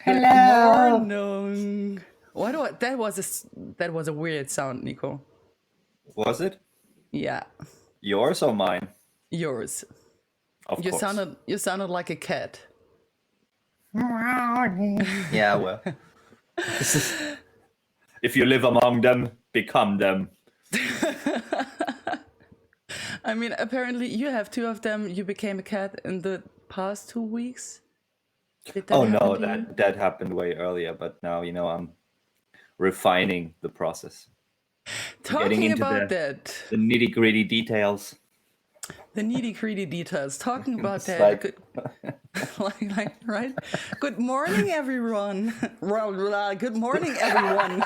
Good Hello. morning. That was a weird sound, Nico. Was it Yeah, yours or mine? yours. Of You course. sounded like a cat. Yeah, well. This is, if you live among them, become them. I mean, apparently you have two of them. You became a cat in the past 2 weeks. Did that Oh happen no, to you? that happened way earlier, but now I'm refining the process. Getting Talking into about the that, nitty-gritty details. the nitty-gritty details. Talking about It's that, like good, right? Good morning, everyone. Good morning, everyone.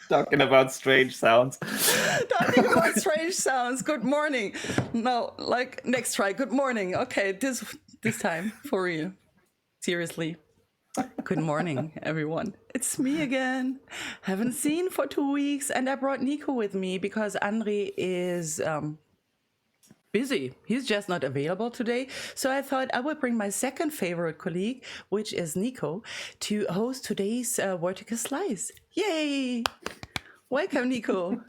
talking about strange sounds. Talking about strange sounds. Good morning. No, like next try. Good morning. Okay, this time for real. Seriously. Good morning, everyone. It's me again. Haven't seen for 2 weeks, and I brought Nico with me because Andre is busy. He's just not available today. So I thought I would bring my second favorite colleague, which is Nico, to host today's Vertical Slice. Yay! Welcome, Nico.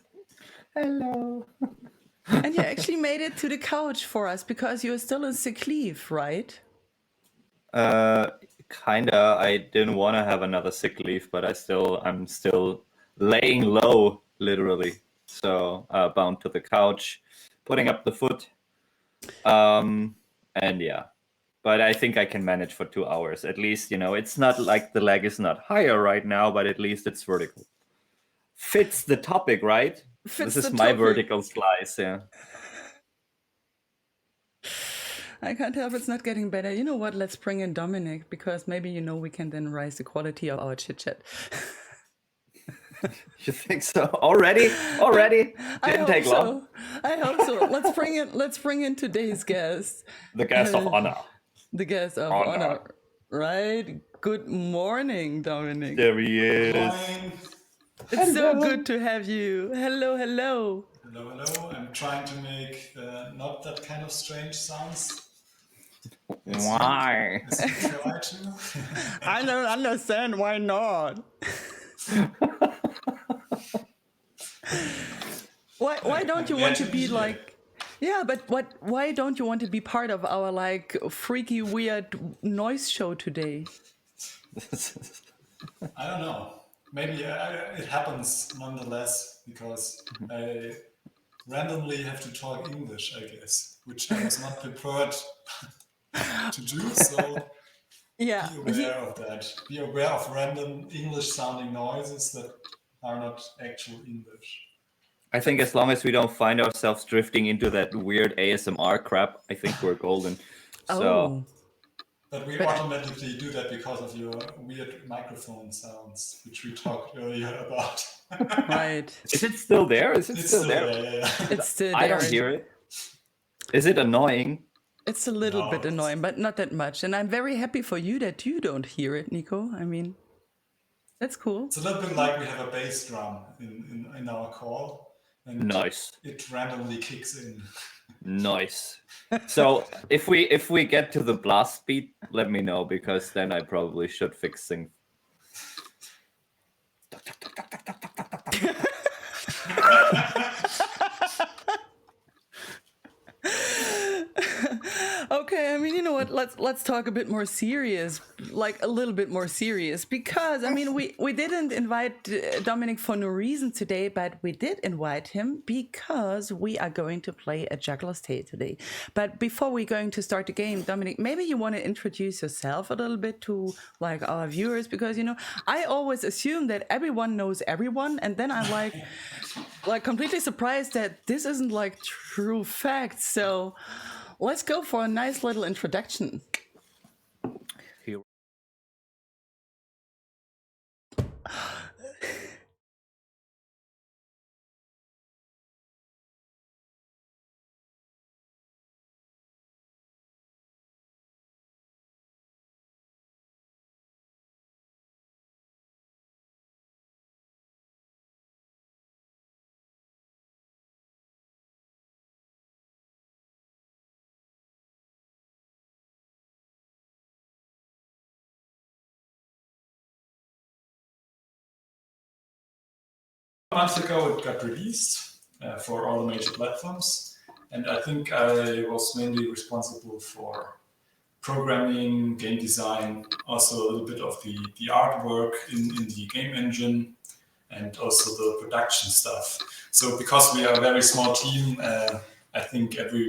Hello. And you actually made it to the couch for us because you're still in sick leave, right? Kinda. I didn't want to have another sick leave, but I'm still laying low, literally. So bound to the couch, putting up the foot. And yeah, but I think I can manage for 2 hours at least. It's not like the leg is not higher right now, but at least it's vertical. Fits the topic, right? This Fits the is my topic. vertical slice. Yeah. I can't help it's not getting better. You know what? Let's bring in Dominic because maybe we can then raise the quality of our chit chat. You think so? Already? Already? I Didn't hope take long. so. I hope so. Let's bring in today's guest. The guest of honor. The guest of honor. Right? Good morning, Dominic. There he is. Morning. It's so good to have you. Hello. Hello, hello. I'm trying to make not that kind of strange sounds. Why? As you try to. I don't understand why not. Why don't you want to be like? Yeah, but why don't you want to be part of our like freaky weird noise show today? I don't know. Maybe it happens nonetheless because I randomly have to talk English, I guess, which I was not prepared to do. So Yeah, be aware of that. Be aware of random English-sounding noises that are not actual English. I think as long as we don't find ourselves drifting into that weird ASMR crap, I think we're golden. So. But we automatically do that because of your weird microphone sounds, which we talked earlier about. Right. Is it still there? Is it It's still there? Yeah. It's still there. I don't hear it. Is it annoying? It's a little bit annoying, but not that much. And I'm very happy for you that you don't hear it, Nico. I mean, that's cool. It's a little bit like we have a bass drum in our call. And nice. It randomly kicks in. Nice. So if we get to the blast beat, let me know, because then I probably should fix things. Okay, I mean, you know what? Let's talk a bit more serious, like a little bit more serious, because I mean, we didn't invite Dominic for no reason today, but we did invite him because we are going to play a Juggler's Tale today. But before we're going to start the game, Dominic, maybe you want to introduce yourself a little bit to like our viewers, because I always assume that everyone knows everyone, and then I'm like completely surprised that this isn't like true fact. So let's go for a nice little introduction. month ago, it got released for all the major platforms. And I think I was mainly responsible for programming, game design, also a little bit of the artwork in the game engine, and also the production stuff. So because we are a very small team, I think every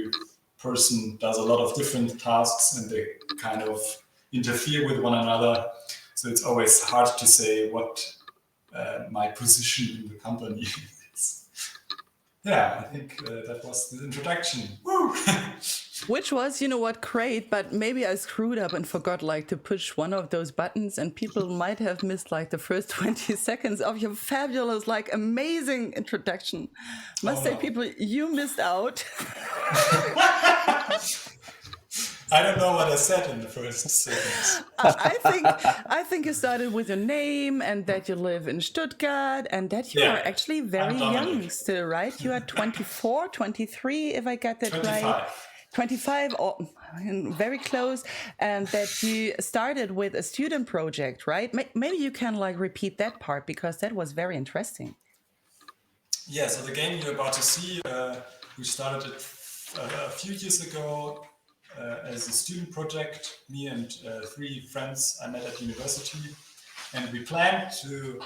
person does a lot of different tasks and they kind of interfere with one another. So it's always hard to say what my position in the company is. Yeah, I think that was the introduction. Woo! Which was, you know what, great, but maybe I screwed up and forgot like to push one of those buttons, and people might have missed like the first 20 seconds of your fabulous, like amazing introduction. Must say, people, you missed out. I don't know what I said in the first seconds. I think you started with your name and that you live in Stuttgart and that you are actually very young still, right? You are 24, 23, if I got that 25. right. 25, or very close, and that you started with a student project, right? Maybe you can like repeat that part because that was very interesting. Yeah, so the game you're about to see, we started it a few years ago as a student project, me and 3 friends I met at university, and we planned to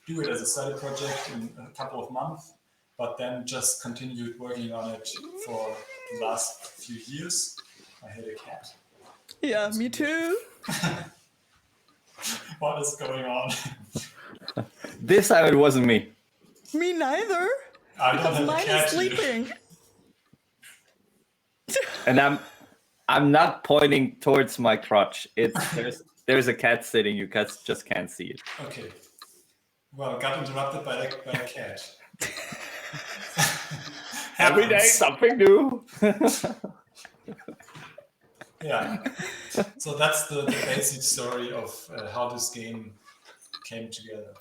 do it as a study project in a couple of months, but then just continued working on it for the last few years. I had a cat. Yeah, me too. What is going on? This time it wasn't me. Me neither. I don't Because have a mine cat is sleeping. And I'm not pointing towards my crotch. There's a cat sitting. You cats just can't see it. Okay. Well, got interrupted by a cat. Every day something new. Yeah. So that's the basic story of how this game came together.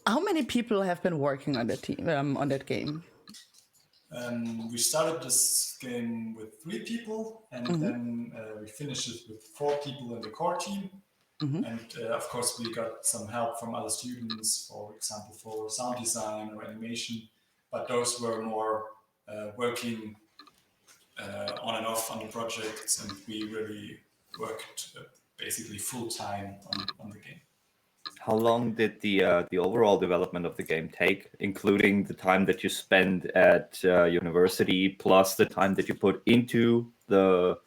How many people have been working on the team on that game? We started this game with 3 people, and then we finished it with 4 people in the core team. And of course, we got some help from other students, for example, for sound design or animation. But those were more working on and off on the projects, and we really worked basically full time on the game. How long did the overall development of the game take, including the time that you spend at university, plus the time that you put into the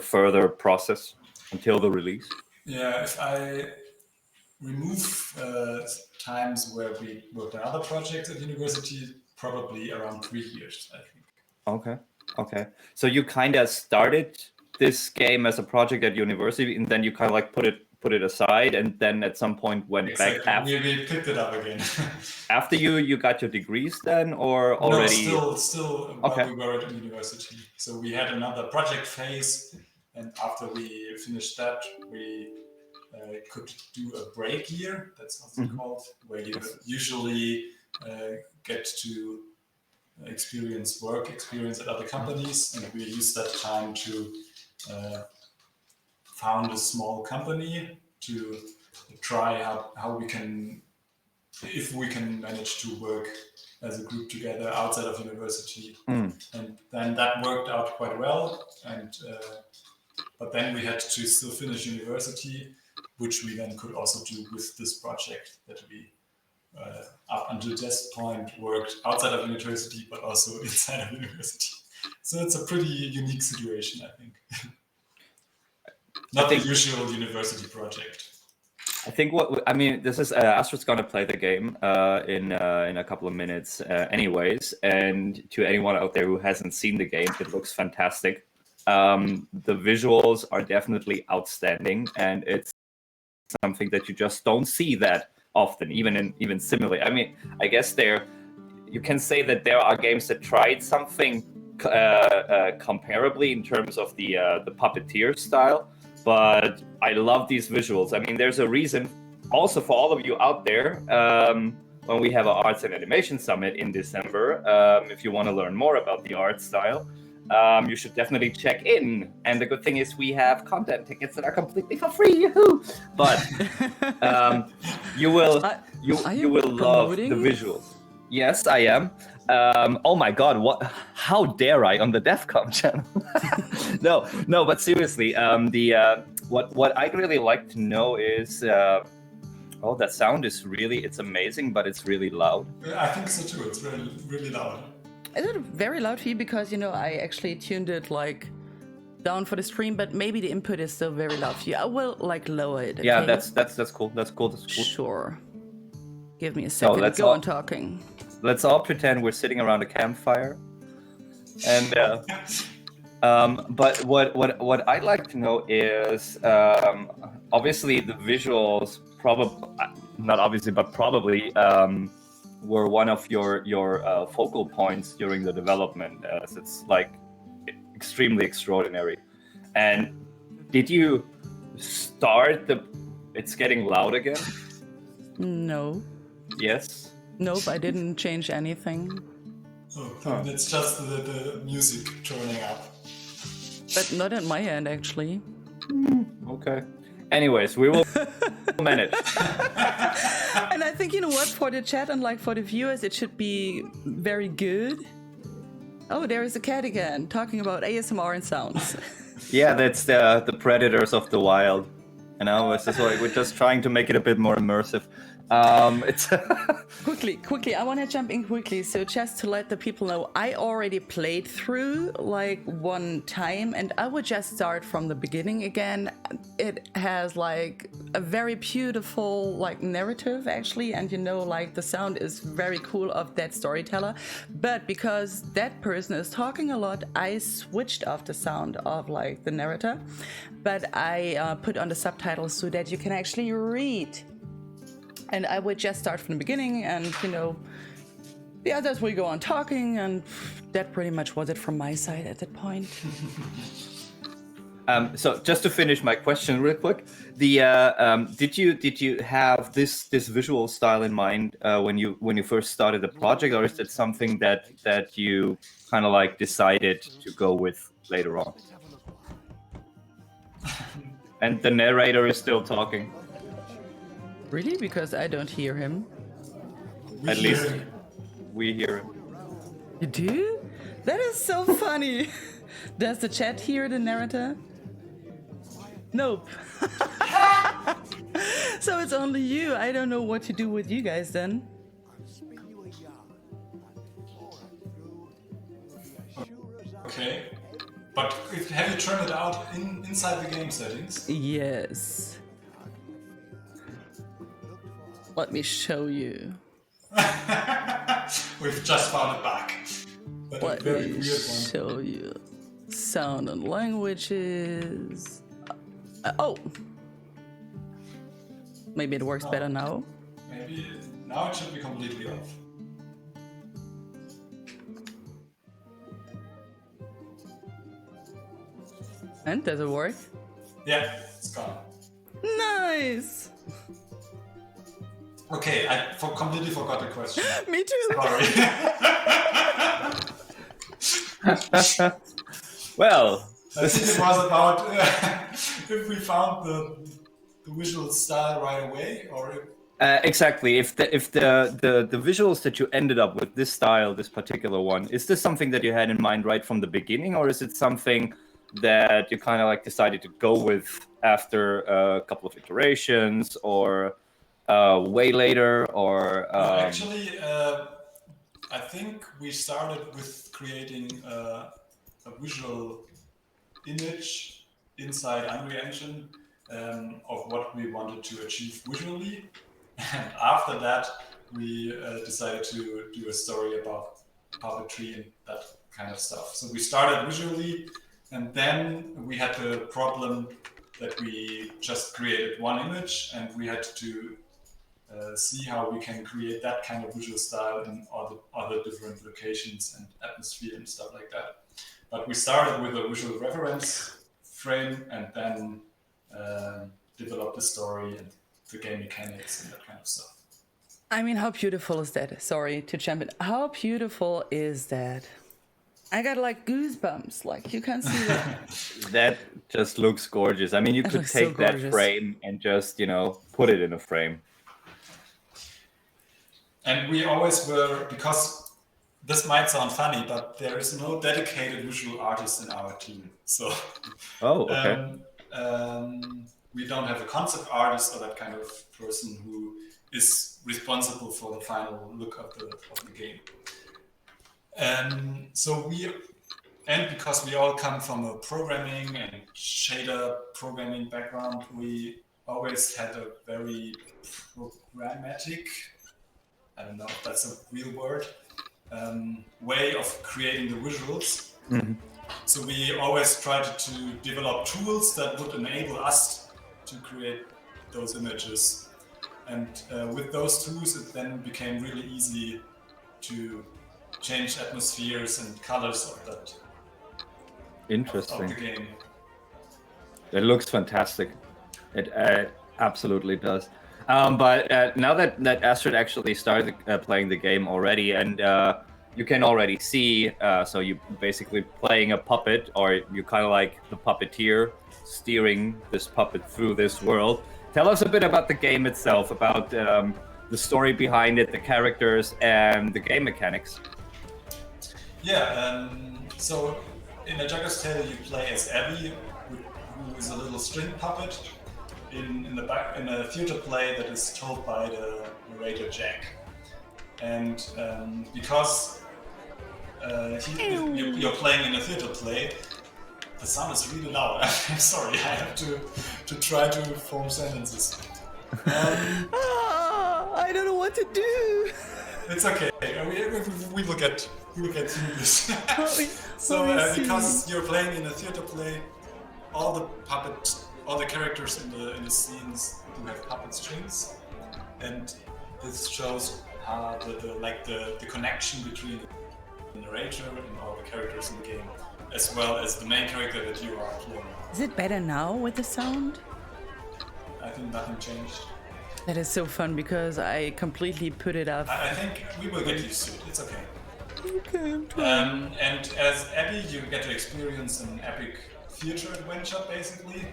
further process until the release? Yeah, if I remove times where we worked on other projects at university, probably around 3 years, I think. Okay. So you kind of started this game as a project at university, and then you kind of like put it aside, and then at some point went back after. We picked it up again. After you got your degrees then, or already? No, still while we were at university. So we had another project phase, and after we finished that, we could do a break year. That's what it's called, where you usually get to experience at other companies, and we used that time to found a small company to try how we can, if we can manage to work as a group together outside of university. And then that worked out quite well, and but then we had to still finish university, which we then could also do with this project that we up until this point worked outside of university, but also inside of university. So it's a pretty unique situation, I think. Not the usual university project. I think this is Astrid's going to play the game in a couple of minutes anyways. And to anyone out there who hasn't seen the game, it looks fantastic. The visuals are definitely outstanding, and it's something that you just don't see that often, even similarly. I mean, I guess you can say that there are games that tried something comparably in terms of the puppeteer style, but I love these visuals. I mean, there's a reason also for all of you out there when we have our Arts and Animation Summit in December. If you want to learn more about the art style, you should definitely check in. And the good thing is we have content tickets that are completely for free. Yahoo! But You will Are you will love the promoting? visuals. Yes, I am. Oh my God! What? How dare I on the devcom channel? No. But seriously, what I'd really like to know is, that sound is it's amazing, but it's really loud. I think so too. It's really, really loud. Is it very loud for you? Because, I actually tuned it like down for the stream, but maybe the input is still very loud for you. I will like lower it. Yeah, okay? that's cool. That's cool. Sure. Give me a second. let's Go all- on talking. Let's all pretend we're sitting around a campfire. And but what I'd like to know is, obviously the visuals probably were one of your focal points during the development, as it's like extremely extraordinary. And did you start it's getting loud again? No. Yes. Nope, I didn't change anything. Oh, it's just the music turning up. But not at my end, actually. Okay. Anyways, we will manage. And I think, you know what, for the chat and like for the viewers, it should be very good. Oh, there is a cat again, talking about ASMR and sounds. Yeah, that's the predators of the wild. It's just like we're just trying to make it a bit more immersive. It's Quickly, I want to jump in quickly. So just to let the people know, I already played through like one time, and I would just start from the beginning again. It has like a very beautiful like narrative actually, and like the sound is very cool of that storyteller. But because that person is talking a lot, I switched off the sound of like the narrator, but I put on the subtitles so that you can actually read. And I would just start from the beginning, and the others will go on talking, and that pretty much was it from my side at that point. So just to finish my question real quick, did you have this visual style in mind when you first started the project, or is it something that you kind of like decided to go with later on? And the narrator is still talking. Really? Because I don't hear him. At least we hear him. You do? That is so funny. Does the chat hear the narrator? Nope. So it's only you. I don't know what to do with you guys then. Okay. But have you turned it out inside the game settings? Yes. Let me show you. We've just found it back. But a Let very me weird one. show you. Sound and languages. Oh. Maybe it works better now. Maybe now it should be completely off. And does it work? Yeah, it's gone. Nice. Okay, I completely forgot the question. Me too. Sorry. Well, I think it was about if we found the visual style right away, or if... exactly. If the visuals that you ended up with, this style, this particular one, is this something that you had in mind right from the beginning, or is it something that you kind of like decided to go with after a couple of iterations, or way later, or Actually, I think we started with creating a visual image inside Unreal Engine of what we wanted to achieve visually, and after that we decided to do a story about puppetry and that kind of stuff. So we started visually, and then we had the problem that we just created one image, and we had to see how we can create that kind of visual style in other different locations and atmosphere and stuff like that. But we started with a visual reference frame, and then developed the story and the game mechanics and that kind of stuff. I mean, how beautiful is that? Sorry to jump in. How beautiful is that? I got like goosebumps. Like you can see that. that just looks gorgeous. I mean, you could looks so take that gorgeous. frame and just put it in a frame. And we always were, because this might sound funny, but there is no dedicated visual artist in our team. So Okay. we don't have a concept artist or that kind of person who is responsible for the final look of the game. And because we all come from a programming and shader programming background, we always had a very programmatic, I don't know if that's a real word, way of creating the visuals. So we always tried to develop tools that would enable us to create those images. And with those tools, it then became really easy to change atmospheres and colors of that. Interesting. Of the game. It looks fantastic. It absolutely does. But now that Astrid actually started playing the game already, and you can already see, so you basically playing a puppet, or you kind of like the puppeteer steering this puppet through this world. Tell us a bit about the game itself, about the story behind it, the characters, and the game mechanics. Yeah, so in A Jugger's Tale you play as Abby, who is a little string puppet in a theater play that is told by the narrator Jack. And because you're playing in a theater play, the sound is really loud. I'm sorry, I have to try to form sentences. I don't know what to do. It's okay. We will get through this. So because you're playing in a theater play, all the characters in the scenes do have puppet strings, and this shows how the connection between the narrator and all the characters in the game, as well as the main character that you are playing. Is it better now with the sound? I think nothing changed. That is so fun because I completely put it up. I think we will get used to it. It's okay. Okay, I'm trying. And as Abby, you get to experience an epic theater adventure, basically,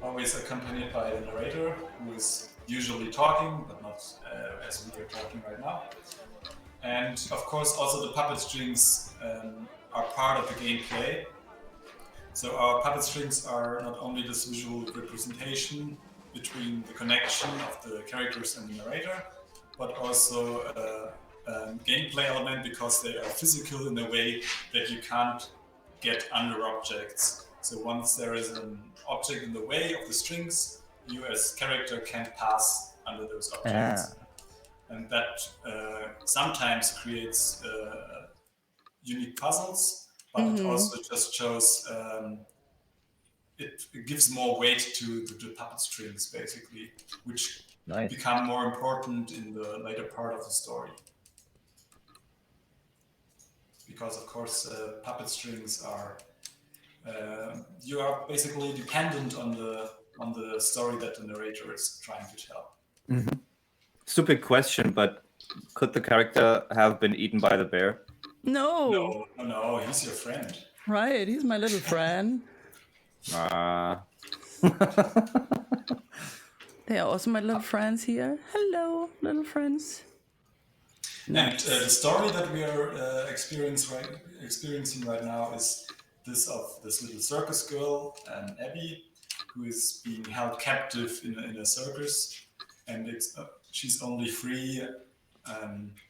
always accompanied by the narrator, who is usually talking, but not as we are talking right now. And of course, also the puppet strings are part of the gameplay. So our puppet strings are not only this visual representation between the connection of the characters and the narrator, but also a gameplay element because they are physical in a way that you can't get under objects. So once there is an object in the way of the strings, you as character can't pass under those objects. And that sometimes creates unique puzzles, but it also just shows it gives more weight to the puppet strings, basically, which become more important in the later part of the story. Because, of course, puppet strings are you are basically dependent on the story that the narrator is trying to tell. Mm-hmm. Stupid question, but could the character have been eaten by the bear? No, he's your friend. Right, he's my little friend. They are also my little friends here. Hello, little friends. Nice. And the story that we are experiencing right now is this of this little circus girl, Abby, who is being held captive in a circus, and she's only free,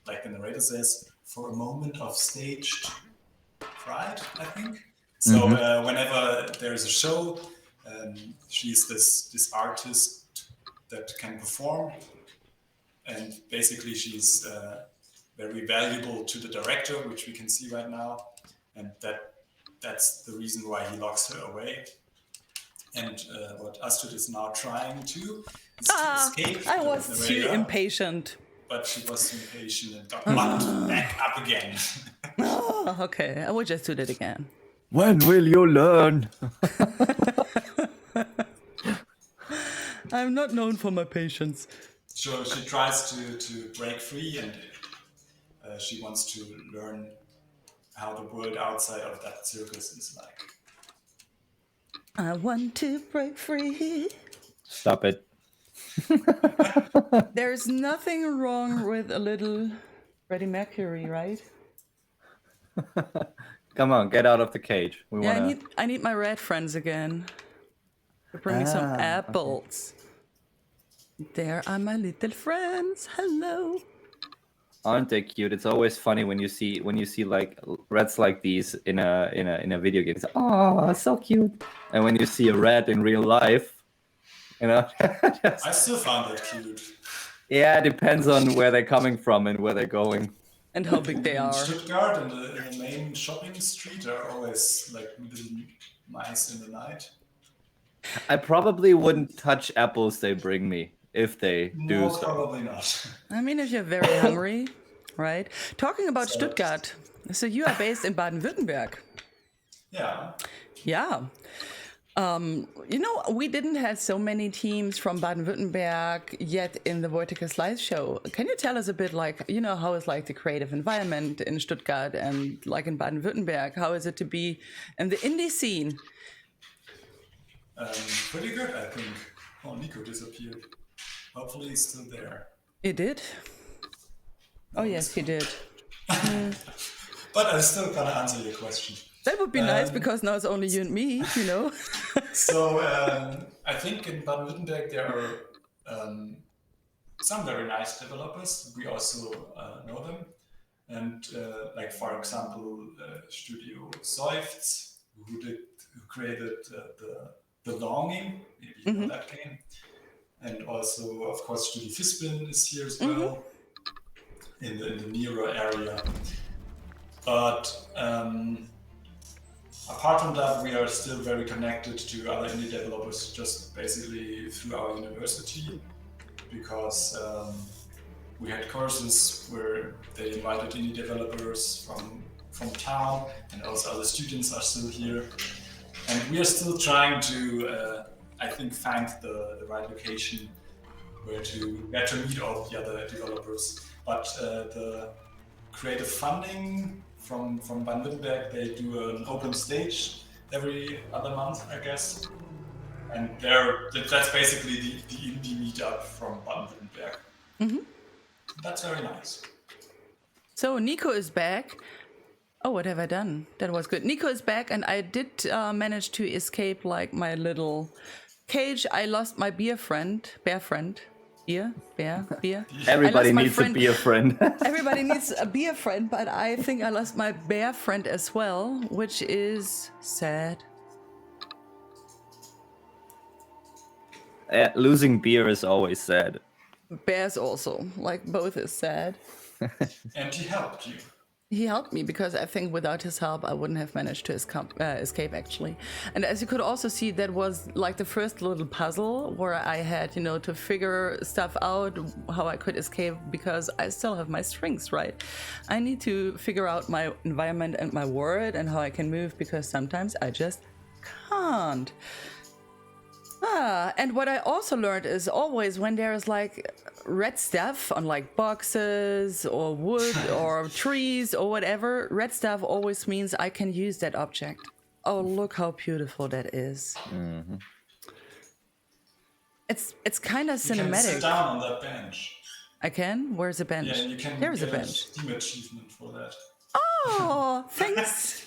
like the narrator says, for a moment of staged fright, I think. So whenever there is a show, she's this artist that can perform, and basically she's very valuable to the director, which we can see right now, and that's the reason why he locks her away. And what Astrid is now trying to is to escape. I was too impatient. But she was too impatient and got locked back up again. Okay, I will just do that again. When will you learn? I'm not known for my patience. So she tries to break free, and she wants to learn how the world outside of that circus is like. I want to break free. Stop it. There's nothing wrong with a little Freddie Mercury, right? Come on, get out of the cage. We Yeah, wanna. I need my red friends again. To bring me some Okay. apples. There are my little friends. Hello. Aren't they cute? It's always funny when you see like rats like these in a video game. It's oh, so cute. And when you see a rat in real life, you know, I still found that cute. yeah, it depends on where they're coming from and where they're going. And how big they In are. Stuttgart, in the main shopping street, are always like little mice in the night. I probably wouldn't touch apples they bring me if they do No, so. probably not. I mean, if you're very hungry, right? Talking about So- Stuttgart. So you are based in Baden-Württemberg. Yeah. Yeah. You know, we didn't have so many teams from Baden-Württemberg yet in the Vorticus Live show. Can you tell us a bit, like, you know, how is like the creative environment in Stuttgart and like in Baden-Württemberg? How is it to be in the indie scene? Pretty good, I think. Oh, Nico disappeared. Hopefully he's still there. He did? Oh, yes, he did. But I'm still gonna answer your question. That would be nice because now it's only you and me, you know? So I think in Baden-Württemberg there are some very nice developers. We also know them. And like, for example, Studio Seufz, who created the Longing, maybe you know that game. And also, of course, Studio Fispin is here as well, in the Nero area. But apart from that, we are still very connected to other indie developers, just basically through our university, because we had courses where they invited indie developers from town, and also other students are still here. And we are still trying to, I think, find the right location where to meet all the other developers. But the creative funding from Baden-Württemberg, they do an open stage every other month, I guess. And that's basically the indie meetup from Baden-Württemberg. That's very nice. So Nico is back. Oh, what have I done? That was good. Nico is back, and I did manage to escape like my little cage. I lost my bear friend. Beer. Everybody needs friend. to be a friend. Everybody needs a beer friend, but I think I lost my bear friend as well, which is sad. Losing beer is always sad. Bears also, like both is sad. And he helped you. He helped me because I think without his help, I wouldn't have managed to escape actually. And as you could also see, that was like the first little puzzle where I had, you know, to figure stuff out, how I could escape, because I still have my strings, right? I need to figure out my environment and my world and how I can move, because sometimes I just can't. And what I also learned is always when there is like red stuff on like boxes or wood or trees or whatever, red stuff always means I can use that object. Oh, look how beautiful that is. It's kind of You can sit cinematic. down on that bench. I can? Where's the bench? Yeah, and you can There is a get bench. Steam achievement for that. Oh, thanks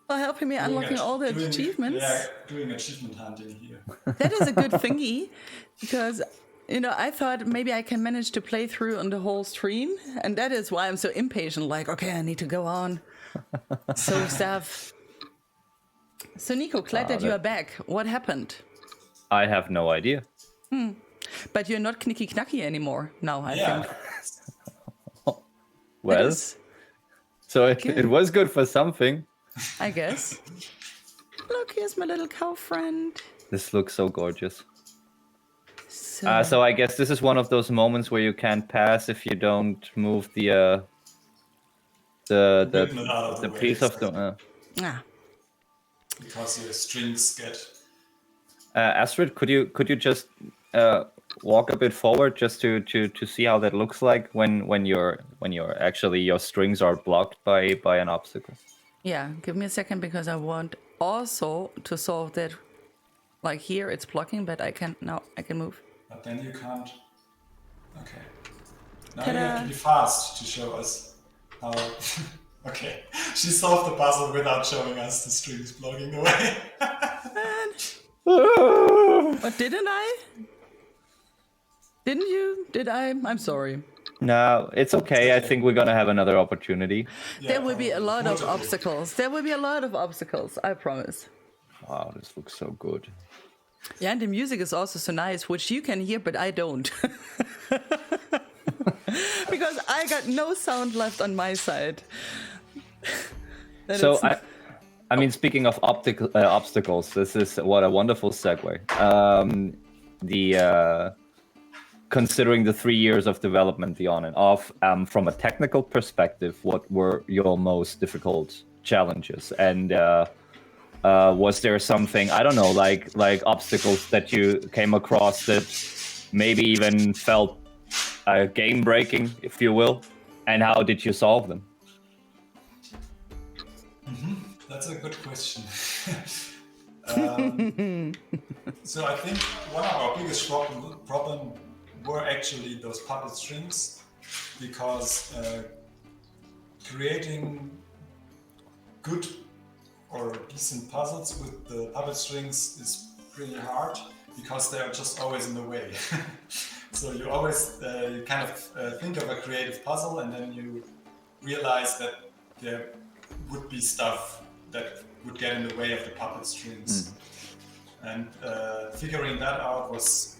for helping me unlocking all the achievements. Yeah, doing achievement hunting here. That is a good thingy, because, you know, I thought maybe I can manage to play through on the whole stream, and that is why I'm so impatient. Like, okay, I need to go on. So stuff. So Nico, glad that you are back. What happened? I have no idea. But you're not knicky knacky anymore now, I think. Well, is so it was good for something. I guess. Look, here's my little cow friend. This looks so gorgeous. So, So I guess this is one of those moments where you can't pass if you don't move the Ribbon it out of the way, piece of the. because your strings get. Astrid, could you just walk a bit forward just to see how that looks like when you're actually your strings are blocked by an obstacle? yeah, give me a second, because I want also to solve that. Like here, it's blocking, but I can move. But then you can't. Okay. Now you have to be fast to show us how. Okay, she solved the puzzle without showing us the strings blocking the way. But didn't I? Didn't you? Did I? I'm sorry. No, it's okay. I think we're gonna have another opportunity. Yeah, There will be a lot of multiple. obstacles. There will be a lot of obstacles, I promise. Wow, this looks so good. Yeah, and the music is also so nice, which you can hear, but I don't. Because I got no sound left on my side. So I mean, speaking of obstacles, this is what a wonderful segue. Considering the 3 years of development, the on and off, from a technical perspective, what were your most difficult challenges? And was there something, I don't know, like obstacles that you came across that maybe even felt game breaking, if you will? And how did you solve them? That's a good question. So I think one of our biggest problem were actually those puppet strings, because creating good or decent puzzles with the puppet strings is pretty hard, because they are just always in the way. So you always you kind of think of a creative puzzle, and then you realize that there would be stuff that would get in the way of the puppet strings. And figuring that out was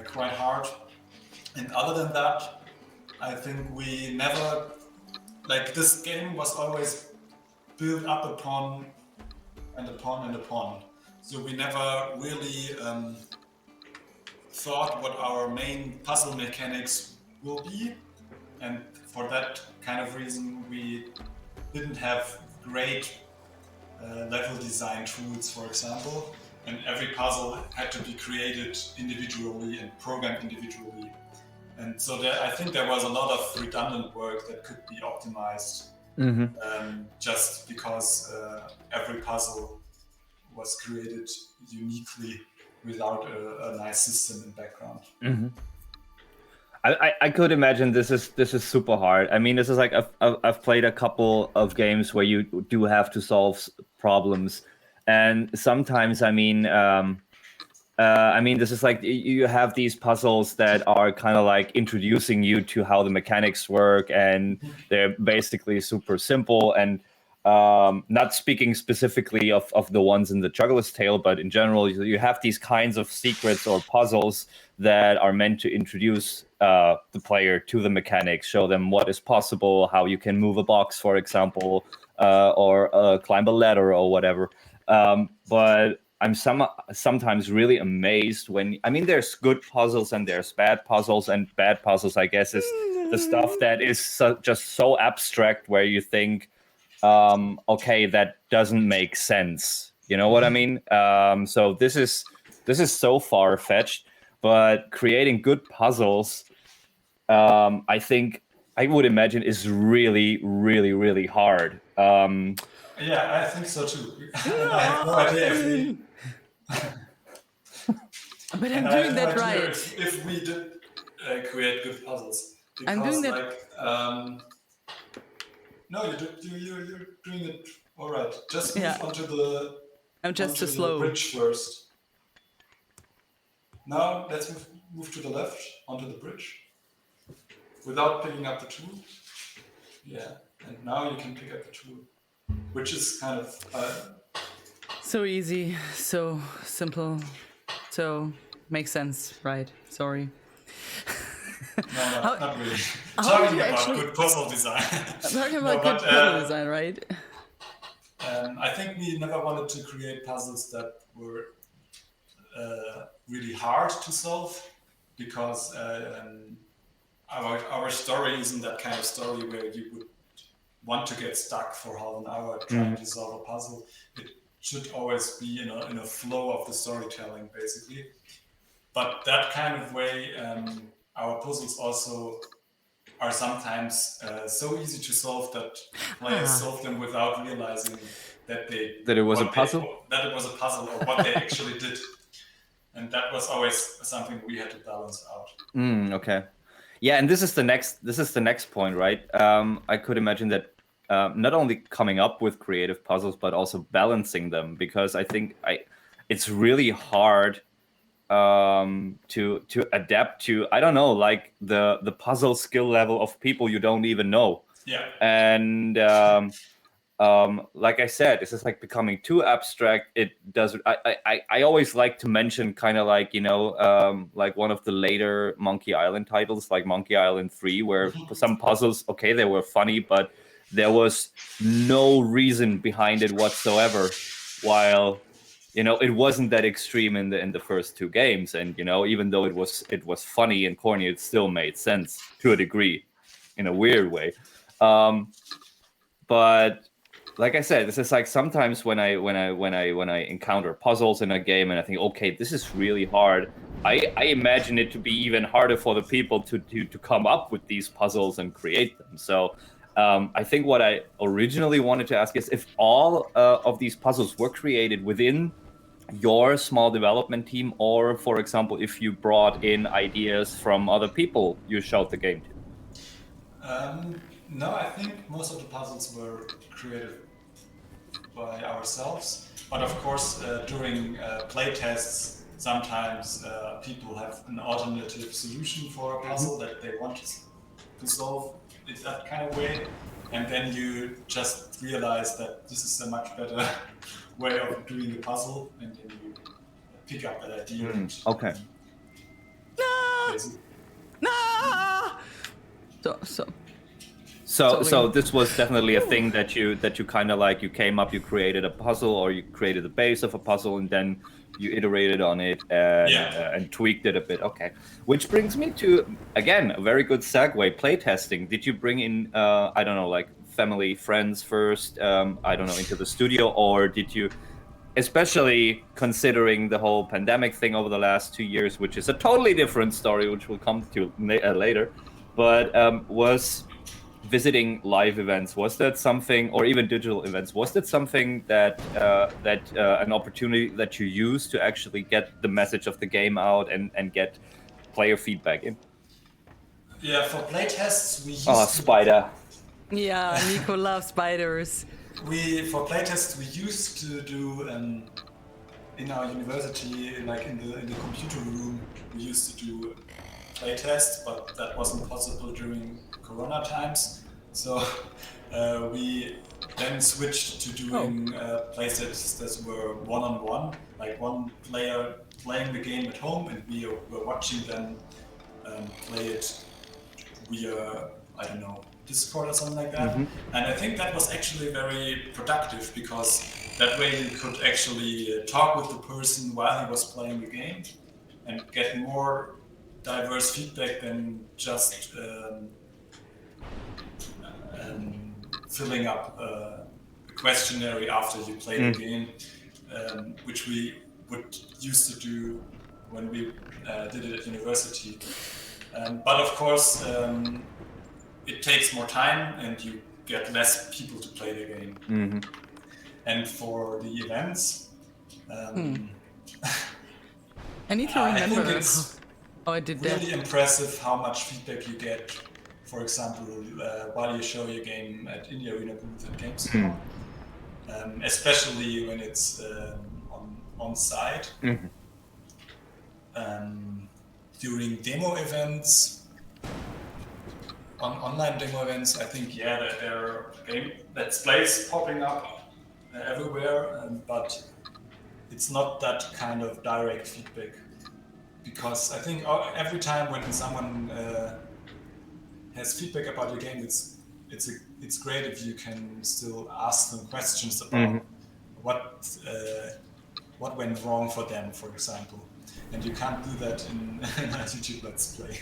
quite hard. And other than that, I think we never, like, this game was always built up upon and upon and upon. So we never really thought what our main puzzle mechanics will be. And for that kind of reason, we didn't have great level design tools, for example. And every puzzle had to be created individually and programmed individually. And so I think there was a lot of redundant work that could be optimized, just because every puzzle was created uniquely without a nice system in background. I could imagine this is super hard. I mean, this is like I've played a couple of games where you do have to solve problems, and sometimes I mean, this is like you have these puzzles that are kind of like introducing you to how the mechanics work, and they're basically super simple. And not speaking specifically of the ones in the Juggler's Tale, but in general, you have these kinds of secrets or puzzles that are meant to introduce the player to the mechanics, show them what is possible, how you can move a box, for example, or climb a ladder or whatever. But I'm sometimes really amazed when, I mean, there's good puzzles and there's bad puzzles, and bad puzzles, I guess, is the stuff that is just so abstract where you think, okay, that doesn't make sense. You know what I mean? So this is so far-fetched, but creating good puzzles, I think, I would imagine, is really, really, really hard. Yeah, I think so too. I have no idea if we... But I'm doing that right. If we did create good puzzles. Because, I'm doing that... like, no, you're doing it all right. Just move onto the... I'm just too slow. Bridge first. Now let's move to the left onto the bridge without picking up the tool. Yeah, and now you can pick up the tool, which is kind of so easy, so simple, so makes sense, right? Sorry. No, not really. Talking about good puzzle design. Talking about good puzzle design, right? I think we never wanted to create puzzles that were really hard to solve, because our story isn't that kind of story where you would want to get stuck for half an hour trying to solve a puzzle. It should always be in a flow of the storytelling, basically. But that kind of way, our puzzles also are sometimes so easy to solve that players solve them without realizing that it was a puzzle or what they actually did. And that was always something we had to balance out. Okay. Yeah, and this is the next point, right? I could imagine that not only coming up with creative puzzles, but also balancing them, because I think it's really hard to adapt to, I don't know, like the puzzle skill level of people you don't even know. Yeah. And like I said, this is like becoming too abstract. It does. I always like to mention kind of like, like one of the later Monkey Island titles, like Monkey Island 3, where some puzzles, okay, they were funny, but there was no reason behind it whatsoever. While it wasn't that extreme in the first two games, and even though it was funny and corny, it still made sense to a degree, in a weird way. But like I said, this is like sometimes when I encounter puzzles in a game and I think, okay, this is really hard. I imagine it to be even harder for the people to come up with these puzzles and create them. So I think what I originally wanted to ask is if all of these puzzles were created within your small development team, or for example, if you brought in ideas from other people you showed the game to. No, I think most of the puzzles were created by ourselves, but of course during play tests sometimes people have an alternative solution for a puzzle that they want to solve it that kind of way, and then you just realize that this is a much better way of doing the puzzle, and then you pick up that idea. Okay. So this was definitely a thing that you kind of like, you came up, you created a puzzle, or you created the base of a puzzle, and then you iterated on it and tweaked it a bit. Okay, which brings me to, again, a very good segue, playtesting. Did you bring in I don't know, like family, friends first, I don't know, into the studio, or did you, especially considering the whole pandemic thing over the last 2 years, which is a totally different story, which we'll come to later, but was visiting live events, was that something, or even digital events, was that something that an opportunity that you used to actually get the message of the game out and get player feedback in? Yeah, for playtests we used spider. Yeah, Nico loves spiders. For playtests we used to do in our university, like in the computer room, we used to do playtests, but that wasn't possible during Corona times. So we then switched to doing playtests that were one-on-one, like one player playing the game at home, and we were watching them play it via, I don't know, Discord or something like that. And I think that was actually very productive, because that way you could actually talk with the person while he was playing the game and get more diverse feedback than just filling up a questionnaire after you play the game, which we would used to do when we did it at university. But of course, it takes more time and you get less people to play the game. And for the events, I need to remember. I think it's really impressive how much feedback you get. For example, while you show your game at Indie Arena booth at gamescom, especially when it's on site. During demo events, online demo events, I think there are game displays popping up everywhere, but it's not that kind of direct feedback, because I think every time when someone has feedback about your game, it's great if you can still ask them questions about what went wrong for them, for example. And you can't do that in a YouTube Let's Play.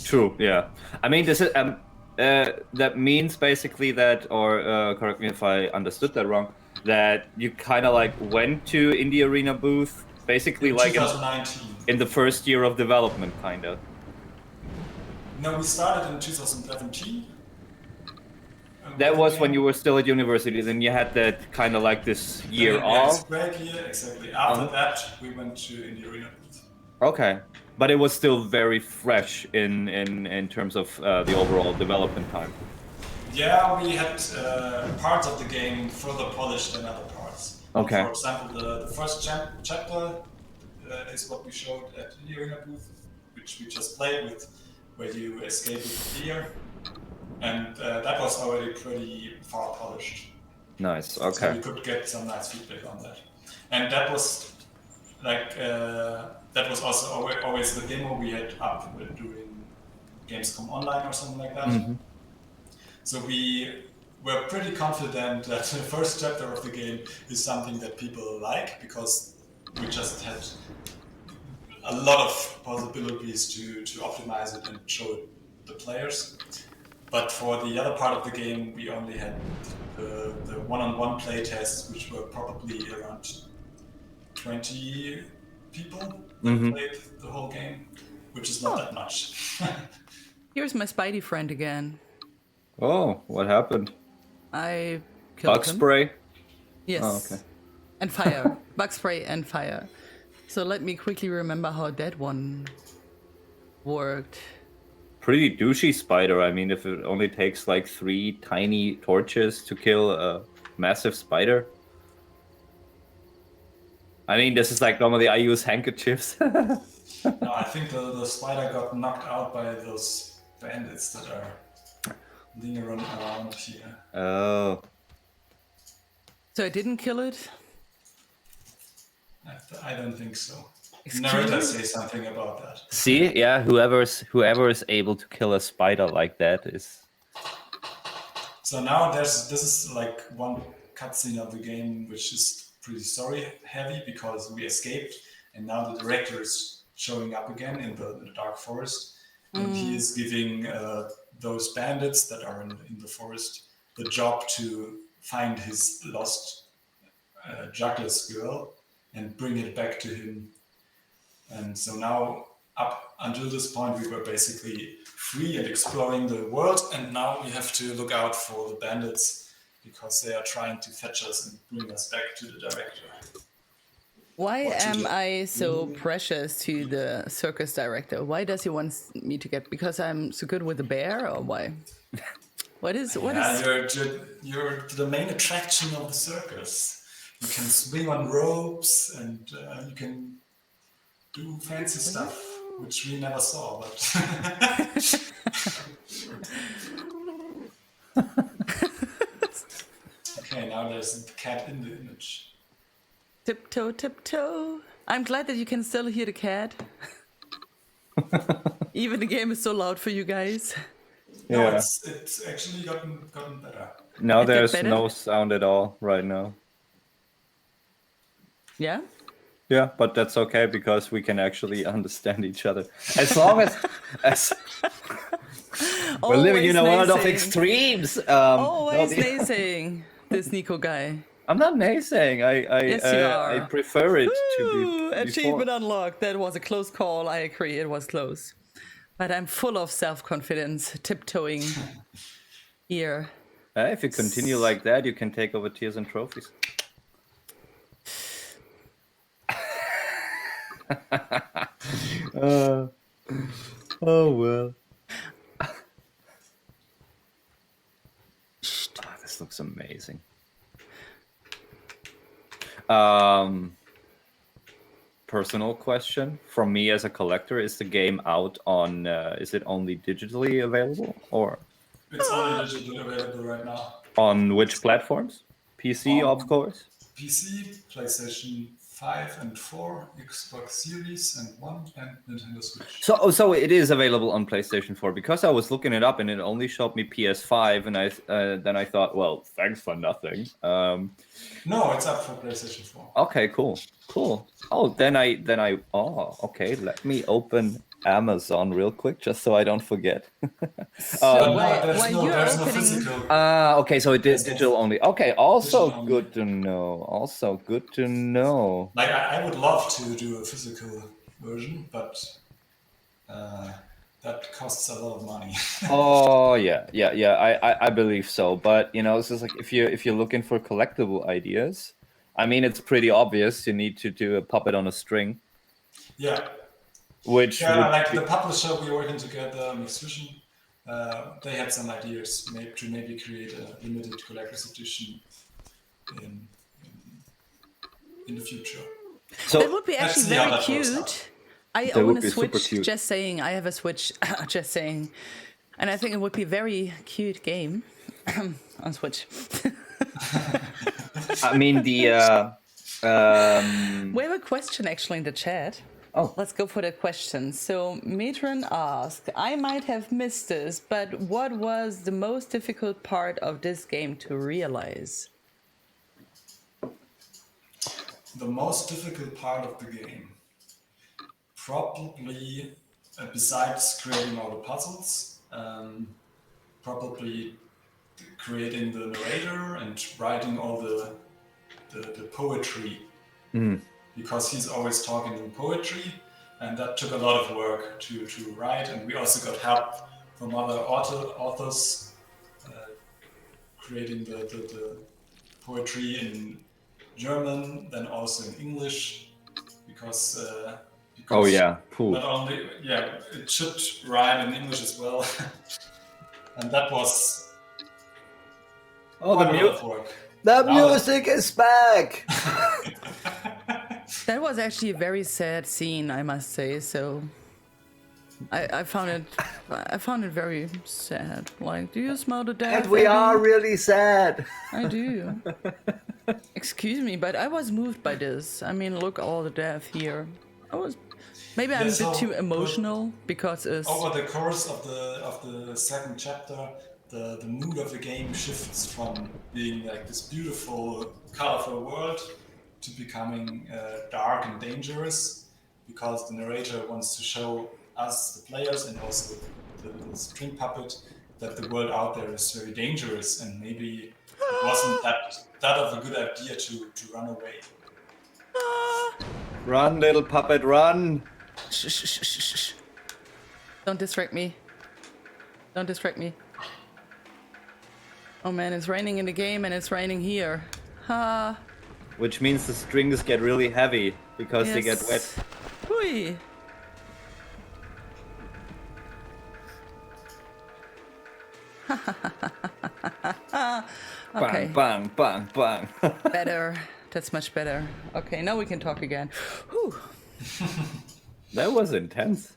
True, yeah. I mean, this is that means basically that, or correct me if I understood that wrong, that you kind of like went to Indie Arena booth basically in like 2019. In the first year of development, kind of. No, we started in 2017. That was when you were still at university. Then you had that kind of like this year off. Break year, exactly. After that, we went to Indie Arena booth. Okay. But it was still very fresh in terms of the overall development time. Yeah, we had parts of the game further polished than other parts. Okay. For example, the first chapter is what we showed at the arena booth, which we just played with, where you escape with the deer, and that was already pretty far polished. Nice. So Okay. we could get some nice feedback on that, and that was like that was also always the demo we had up during Gamescom Online or something like that. Mm-hmm. So we were pretty confident that the first chapter of the game is something that people like, because we just had a lot of possibilities to optimize it and show it to the players. But for the other part of the game, we only had the one-on-one play tests, which were probably around 20 people that played the whole game, which is not that much. Here's my Spidey friend again. Oh, what happened? I killed Bug him. spray? Yes. Oh, okay. And fire. Bug spray and fire. So let me quickly remember how that one worked. Pretty douchey spider. I mean, if it only takes like 3 tiny torches to kill a massive spider. I mean, this is like normally I use handkerchiefs. No, I think the spider got knocked out by those bandits that are lingering around here. Oh. So I didn't kill it? I don't think so. Excuse Narrator me? say something about that. See, yeah, whoever is able to kill a spider like that is. So now this is like one cutscene of the game which is pretty story heavy, because we escaped and now the director is showing up again in the dark forest, and he is giving those bandits that are in the forest the job to find his lost Juggler's girl and bring it back to him. And so now, up until this point, we were basically free and exploring the world, and now we have to look out for the bandits, because they are trying to fetch us and bring us back to the director. Why What to am do? I so precious to the circus director? Why does he want me to get? Because I'm so good with the bear, or why? What is? You're the main attraction of the circus. You can swing on ropes, and you can do fancy stuff, which we never saw. But okay, now there's the cat in the image. Tiptoe, tiptoe. I'm glad that you can still hear the cat. Even the game is so loud for you guys. No, Yeah. it's actually gotten better. Now It get there's better? no sound at all right now. Yeah? Yeah, but that's okay because we can actually understand each other. As long as we're living in a world of extremes. Always no, naysaying, this Nico guy. I'm not naysaying. Yes, you I are. prefer it to Ooh, be achievement before. unlocked. That was a close call. I agree, it was close. But I'm full of self-confidence, tiptoeing here. If you continue like that, you can take over tiers and trophies. Oh well. Oh, this looks amazing. Personal question from me as a collector: is the game out on? Is it only digitally available, or It's only digitally available right now. on which platforms? PC, of course. PC, PlayStation 5 and 4, Xbox Series and 1, and Nintendo Switch. So it is available on PlayStation 4 because I was looking it up and it only showed me PS5, and then I thought, well, thanks for nothing. No, it's up for PlayStation 4. Okay, cool. Oh, then I. Oh, okay. Let me open Amazon real quick just so I don't forget. But why there's no you're opening- physical. Okay, so it is digital only. Okay, also Digital only. good to know. Also good to know. Like, I would love to do a physical version, but that costs a lot of money. Oh yeah. I believe so. But this is like if you're looking for collectible ideas, I mean it's pretty obvious. You need to do a puppet on a string. Yeah. which Yeah, would like be- the publisher we were working together, Mixed Vision, they had some ideas to maybe create a limited collector's edition in the future. so That would be Let's actually see how very that works out. cute. I That own would a be super Switch. cute. Just saying, I have a Switch. Just saying, and I think it would be a very cute game on Switch. I mean the We have a question actually in the chat. Oh. Let's go for the question. So Matron asked, I might have missed this, but what was the most difficult part of this game to realize? The most difficult part of the game, probably, besides creating all the puzzles, probably creating the narrator and writing all the poetry, because he's always talking in poetry, and that took a lot of work to write. And we also got help from other authors creating the poetry in German, then also in English, because oh yeah, cool. not only it should rhyme in English as well, and that was Oh, quite a lot of work. the Now- music is back. That was actually a very sad scene, I must say. So I found it very sad. Like, do you smell the death? And we Abby? are really sad. I do. Excuse me, but I was moved by this. I mean, look, all the death here. Maybe I'm a so bit too emotional because it's Over the course of the second chapter, the mood of the game shifts from being like this beautiful, colorful world to becoming dark and dangerous, because the narrator wants to show us, the players, and also the string puppet, that the world out there is very dangerous, and maybe it wasn't that of a good idea to run away. Run, little puppet, run. Shh, shh, shh, shh, shh. Don't distract me. Don't distract me. Oh man, it's raining in the game and it's raining here. Ha. Which means the strings get really heavy because they get wet. Hui. Okay. Bang, bang, bang, bang. Better. That's much better. Okay, now we can talk again. Whew. That was intense.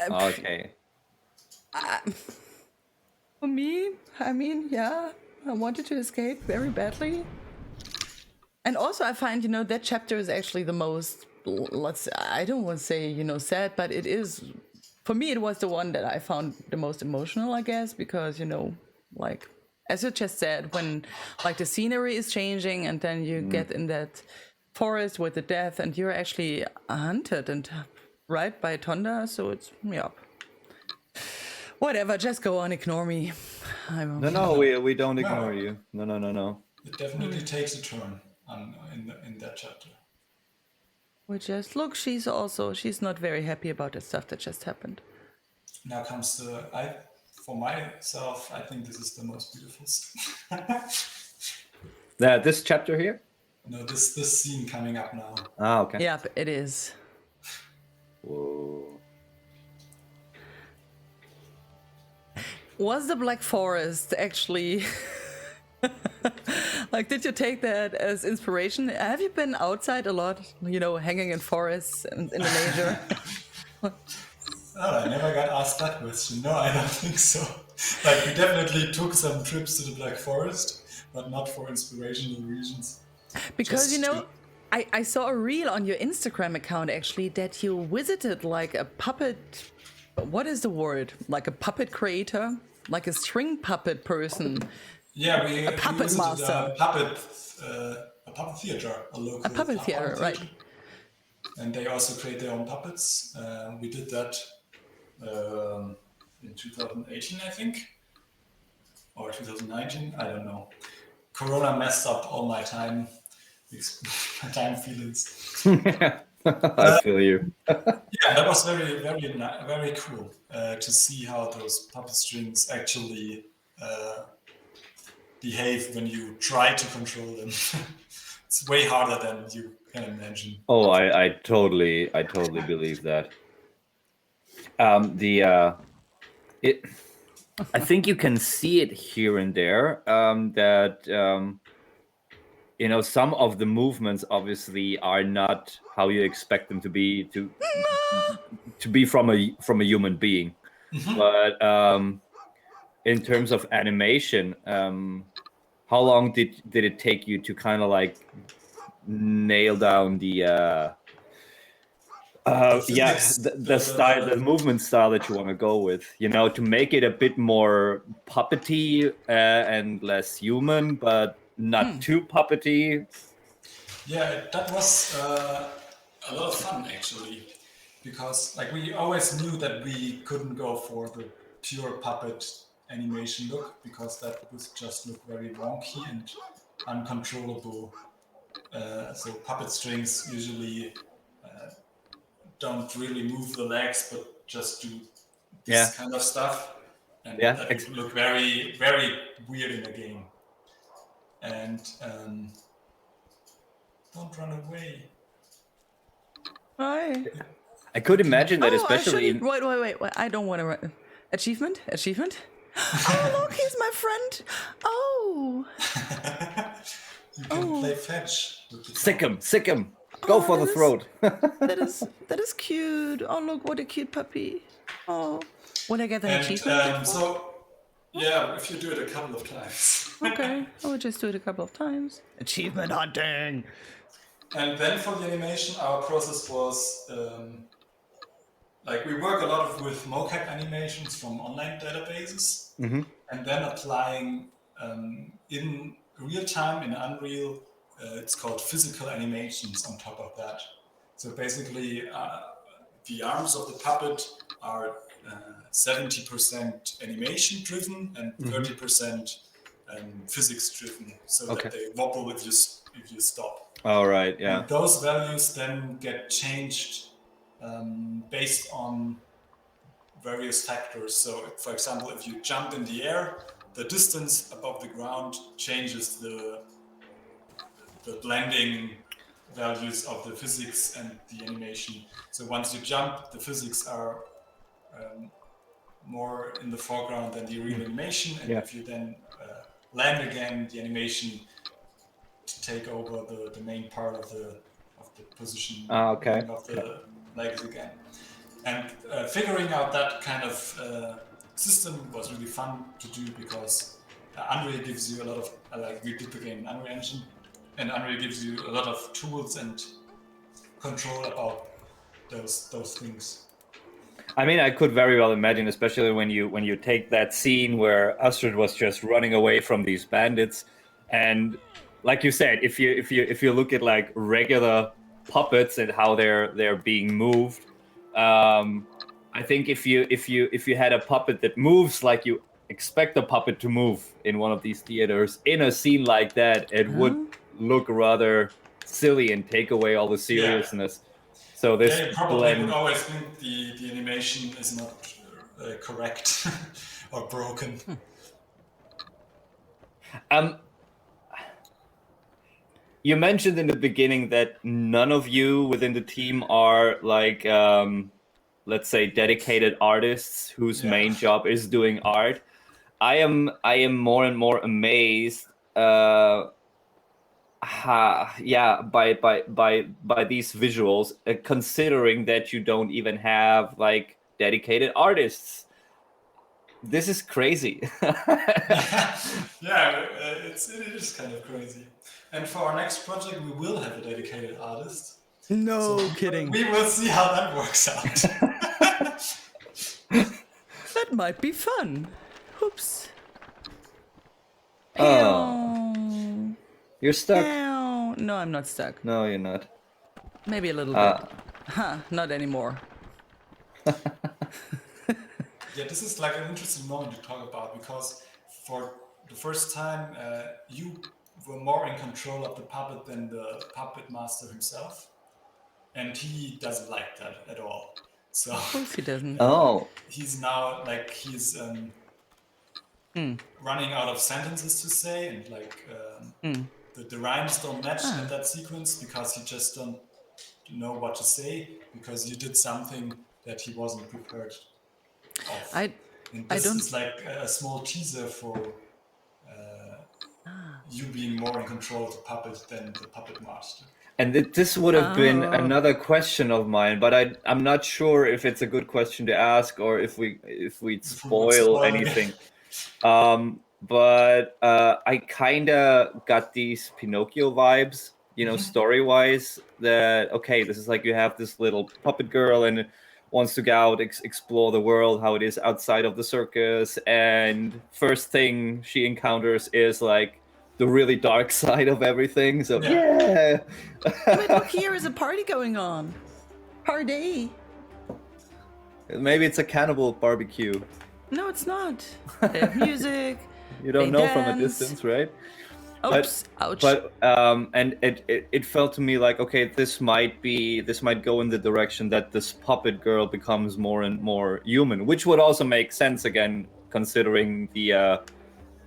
Okay. For me, I mean, yeah, I wanted to escape very badly. And also I find, that chapter is actually the most, I don't want to say, sad, but it is, for me, it was the one that I found the most emotional, I guess, because, like, as you just said, when, like, the scenery is changing and then you get in that forest with the death and you're actually hunted and right by Tonda, so it's, yeah. Whatever, just go on, ignore me. No, we don't ignore you. No. It definitely takes a turn in that chapter. We just look. She's not very happy about the stuff that just happened. Now comes for myself, I think this is the most beautiful scene. This chapter here? No, this scene coming up now. Ah, okay. Yeah, it is. Whoa. Was the Black Forest actually like, did you take that as inspiration? Have you been outside a lot, hanging in forests and in the nature? Oh, I never got asked that question. No, I don't think so. Like, we definitely took some trips to the Black Forest, but not for inspirational reasons. Because, Just I saw a reel on your Instagram account, actually, that you visited, like, a puppet... What is the word? Like a puppet creator? Like a string puppet person? Yeah, we puppet visited master. A puppet theater, a local A puppet theater, right. And they also create their own puppets. We did that in 2018, I think, or 2019, I don't know. Corona messed up all my time feelings. I feel you. Yeah, that was very, very, very cool to see how those puppet strings actually behave when you try to control them. It's way harder than you can imagine. Oh, I totally believe that. It. I think you can see it here and there. That some of the movements obviously are not how you expect them to be from a human being. But in terms of animation, how long did it take you to kind of like nail down the style, the movement style that you want to go with, to make it a bit more puppety and less human, but not too puppety? Yeah, that was a lot of fun actually, because like we always knew that we couldn't go for the pure puppet animation look, because that would just look very wonky and uncontrollable. So puppet strings usually don't really move the legs, but just do this kind of stuff, and that would look very, very weird in a game. And don't run away. Hi. I could imagine that, especially in... Wait. I don't want to run. Achievement? Oh, look, he's my friend. Oh. You can play fetch. Sick him. Go for the throat. that is cute. Oh, look, what a cute puppy. Oh, when I get an achievement. Yeah, if you do it a couple of times. Okay, I will just do it a couple of times. Achievement hunting. And then for the animation, our process was we work a lot with mocap animations from online databases, and then applying in real time in Unreal. It's called physical animations on top of that. So basically, the arms of the puppet are 70% animation driven and 30% physics driven, so that they wobble if you stop. All right, yeah. And those values then get changed based on various factors. So, for example, if you jump in the air, the distance above the ground changes the blending values of the physics and the animation. So once you jump, the physics are more in the foreground than the real animation. And if you then land again, the animation to take over the main part of the position of the legs again. And figuring out that kind of system was really fun to do, because Unreal gives you a lot of, we did the game in Unreal Engine, and Unreal gives you a lot of tools and control about those things. I mean, I could very well imagine, especially when you take that scene where Astrid was just running away from these bandits, and like you said, if you look at like regular puppets and how they're being moved, I think if you had a puppet that moves like you expect a puppet to move in one of these theaters in a scene like that, it would look rather silly and take away all the seriousness. So this you probably would always think the animation is not correct or broken. You mentioned in the beginning that none of you within the team are like, let's say, dedicated artists whose main job is doing art. I am more and more amazed. By these visuals, considering that you don't even have like dedicated artists. This is crazy. It is kind of crazy. And for our next project, we will have a dedicated artist. No kidding. We will see how that works out. That might be fun. Oops. Oh. You're stuck. No, I'm not stuck. No, you're not. Maybe a little bit. Not anymore. Yeah, this is like an interesting moment to talk about, because for the first time, you were more in control of the puppet than the puppet master himself. And he doesn't like that at all. So of course he doesn't. He's now like, he's running out of sentences to say, and like the rhymes don't match in that sequence, because he just don't know what to say, because you did something that he wasn't prepared of. I And I this don't. is like a small teaser for you being more in control of the puppet than the puppet master. And this would have been Oh. another question of mine, but I'm not sure if it's a good question to ask or if we'd would spoil spoil it. anything. But I kind of got these Pinocchio vibes, story-wise. That okay, this is like you have this little puppet girl and wants to go out explore the world, how it is outside of the circus, and first thing she encounters is like the really dark side of everything. So yeah. But look, here is a party going on. Party. Maybe it's a cannibal barbecue. No, it's not. They have music. You don't They know from a dance. distance, right? Oops! Ouch! But and it felt to me like okay, this might go in the direction that this puppet girl becomes more and more human, which would also make sense again considering the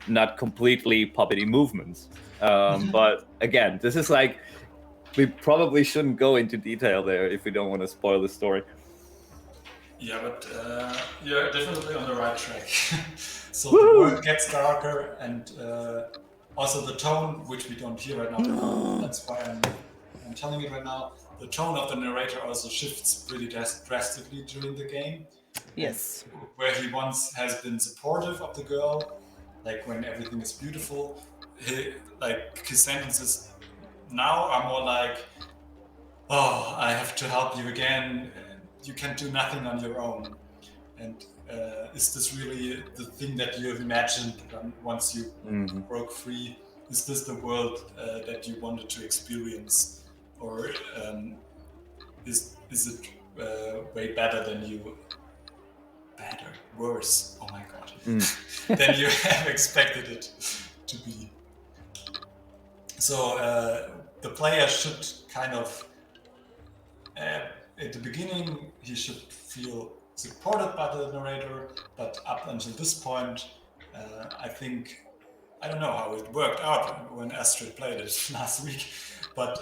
not completely puppety movements. But again, this is like we probably shouldn't go into detail there if we don't want to spoil the story. Yeah, but you're definitely on the right track. So the world gets darker, and also the tone, which we don't hear right now. That's why I'm telling it right now. The tone of the narrator also shifts pretty drastically during the game. Yes. Where he once has been supportive of the girl, like when everything is beautiful, his sentences now are more like, "Oh, I have to help you again. You can do nothing on your own." And is this really the thing that you have imagined once you broke free? Is this the world that you wanted to experience, or is it way better than you? Better, worse. Oh my god. Than you have expected it to be. So the player should kind of, at the beginning, he should feel supported by the narrator, but up until this point, I think, I don't know how it worked out when Astrid played it last week, but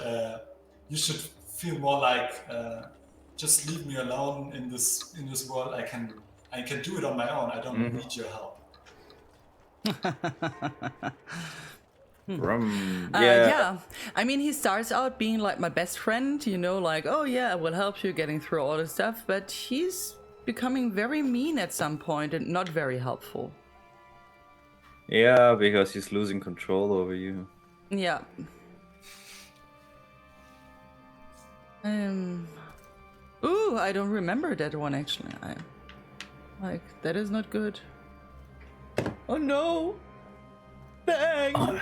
you should feel more like, just leave me alone in this world. I can do it on my own. I don't need your help. Yeah. I mean, he starts out being like my best friend, like, oh yeah, I will help you getting through all this stuff, but he's becoming very mean at some point and not very helpful. Yeah, because he's losing control over you. Yeah. Ooh, I don't remember that one actually. That is not good. Oh no! Bang!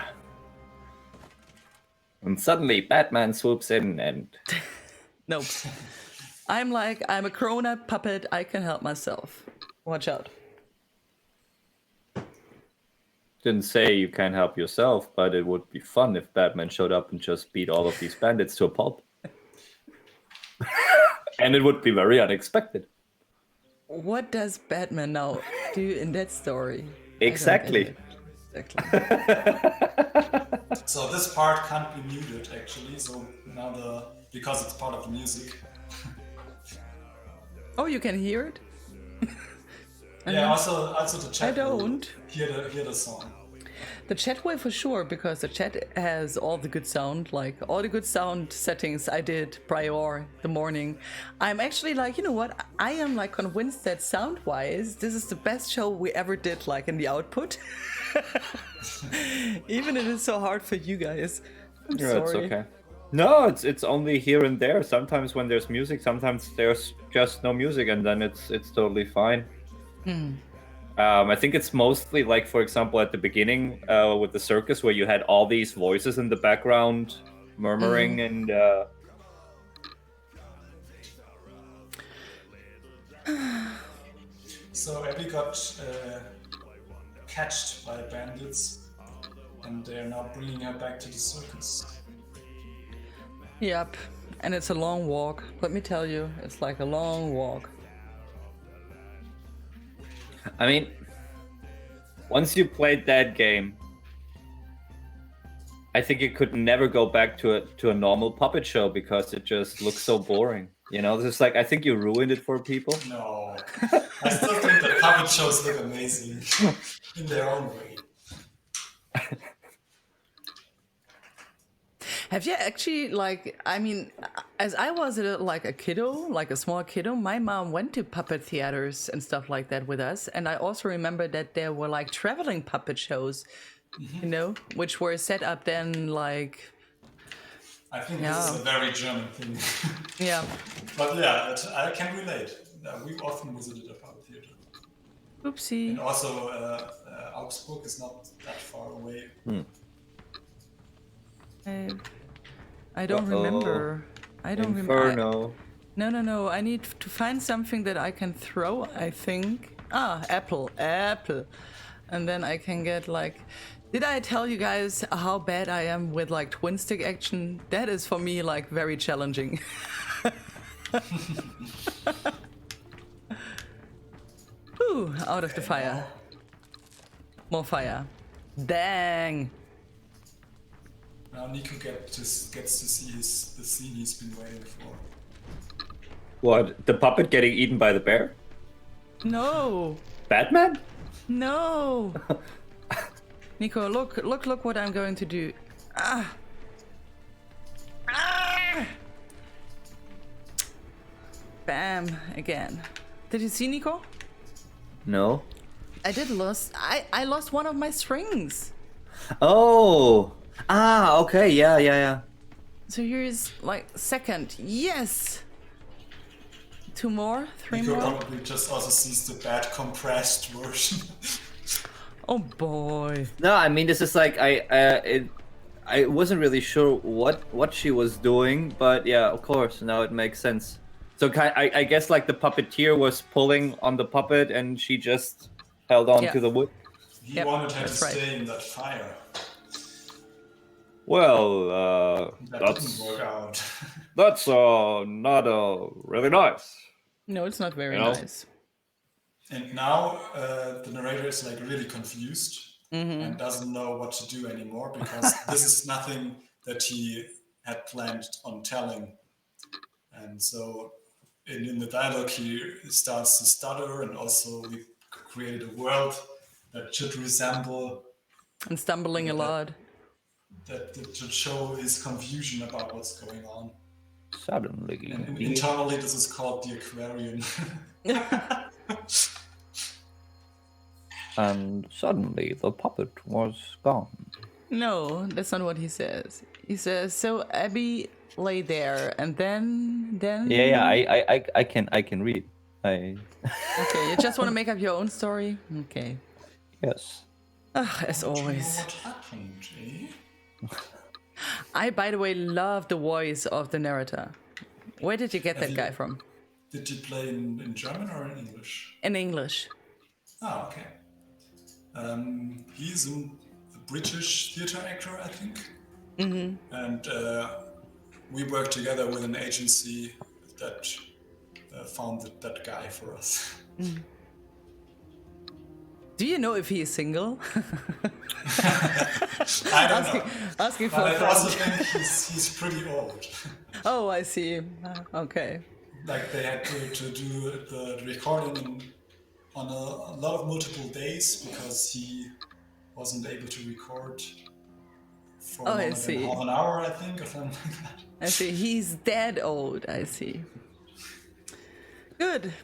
And suddenly Batman swoops in and... Nope. I'm a grown-up puppet. I can help myself. Watch out. Didn't say you can't help yourself, but it would be fun if Batman showed up and just beat all of these bandits to a pulp. And it would be very unexpected. What does Batman now do in that story? Exactly. So this part can't be muted actually. So now because it's part of the music. Oh, you can hear it? Yeah. Also the chat. I don't hear the song. The chat will for sure, because the chat has all the good sound, like all the good sound settings I did prior the morning. I'm actually like, you know what? I am like convinced that sound-wise, this is the best show we ever did, like in the output. Even if it is so hard for you guys. I'm sorry. It's okay. No, it's only here and there. Sometimes when there's music, sometimes there's just no music, and then it's totally fine. I think it's mostly like, for example, at the beginning with the circus, where you had all these voices in the background murmuring and. So Abby got catched by bandits, and they're now bringing her back to the circus. Yep, and it's a long walk. Let me tell you, it's like a long walk. I mean, once you played that game, I think you could never go back to a normal puppet show because it just looks so boring. You know, this is like, I think you ruined it for people. No, I still think the puppet shows look amazing in their own way. Have you actually, like, I mean, as I was like a kiddo, like a small kiddo, my mom went to puppet theaters and stuff like that with us. And I also remember that there were like traveling puppet shows, you know, which were set up then like... I think this is a very German thing. Yeah. But yeah, I can relate. We often visited a puppet theater. Oopsie. And also, Augsburg is not that far away. I don't remember. I don't remember. Inferno. No. I need to find something that I can throw, I think. Ah, apple. And then I can get like... Did I tell you guys how bad I am with like twin stick action? That is for me like very challenging. Ooh, out of the fire. More fire. Dang. Now Nico gets to see the scene he's been waiting for. What? The puppet getting eaten by the bear? No. Batman? No. Nico, look what I'm going to do. Ah. Bam, again. Did you see Nico? No. I lost one of my strings. Oh. Ah, okay. Yeah. So here's like second. Yes. 2 more, 3 Nico more. probably just also sees the bad compressed version. Oh boy. No, I mean, this is like, I wasn't really sure what she was doing, but yeah, of course, now it makes sense. So I guess like the puppeteer was pulling on the puppet and she just held on to the wood. He wanted her to stay in that fire. Well, That didn't work out. that's not really nice. No, it's not very You know? nice. And now the narrator is like really confused and doesn't know what to do anymore because this is nothing that he had planned on telling. And so in the dialogue he starts to stutter, and also we created a world that should resemble... And stumbling a lot. That should show his confusion about what's going on. Suddenly. And internally this is called the aquarium. And suddenly the puppet was gone. No, that's not what he says. He says, so Abby lay there, and then... Yeah, I can read. Okay, you just want to make up your own story? Okay. Yes. As always. What happened, eh? I, by the way, love the voice of the narrator. Where did you get that guy from? Did you play in German or in English? In English. Ah, okay. He's a British theater actor, I think. And we worked together with an agency that found that guy for us. Do you know if he is single? I don't know. Asking for But a I also friend. think he's pretty old. Oh, I see. Okay. Like they had to do the recording on a lot of multiple days because he wasn't able to record for more than half an hour, I think, or something like that. I see. He's dead old. I see. Good.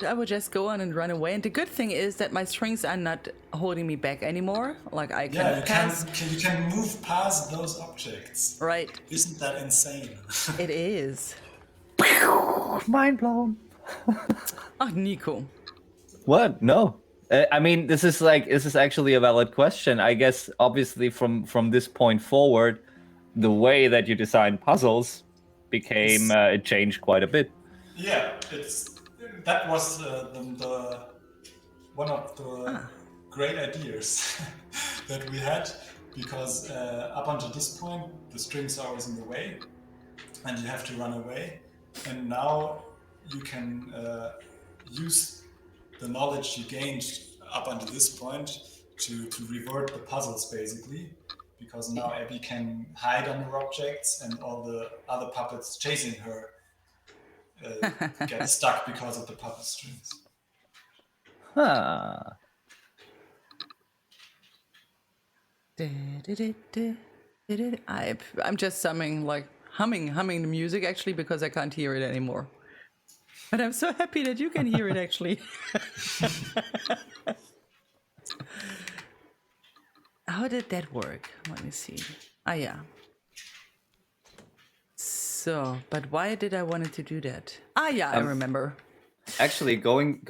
I will just go on and run away. And the good thing is that my strings are not holding me back anymore. Like I can pass. You can move past those objects. Right. Isn't that insane? It is. Mind blown. Oh, Nico. What? No. I mean, this is actually a valid question. I guess obviously from this point forward, the way that you design puzzles became it changed quite a bit. Yeah, that was the one of the great ideas that we had, because up until this point the strings are always in the way and you have to run away, and now you can use the knowledge you gained up until this point to revert the puzzles basically, because now Abby can hide under objects and all the other puppets chasing her get stuck because of the puppet strings. Huh. I'm just humming the music actually because I can't hear it anymore. But I'm so happy that you can hear it actually. How did that work? Let me see. Ah, yeah. So, but why did I wanted to do that? Ah, yeah, I remember. Actually, going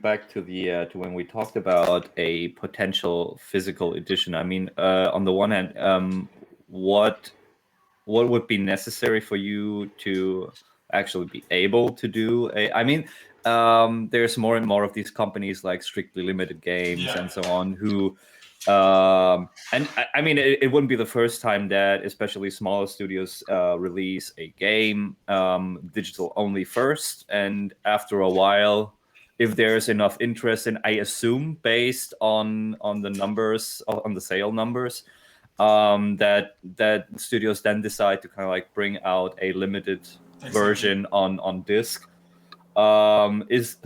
back to the to when we talked about a potential physical edition. I mean, on the one hand, what would be necessary for you to actually be able to do a? I mean, there's more and more of these companies like Strictly Limited Games and so on who. And I mean, it wouldn't be the first time that especially smaller studios release a game digital only first, and after a while, if there's enough interest, and I assume based on the numbers, on the sale numbers, that studios then decide to kind of like bring out a limited version on disc. Is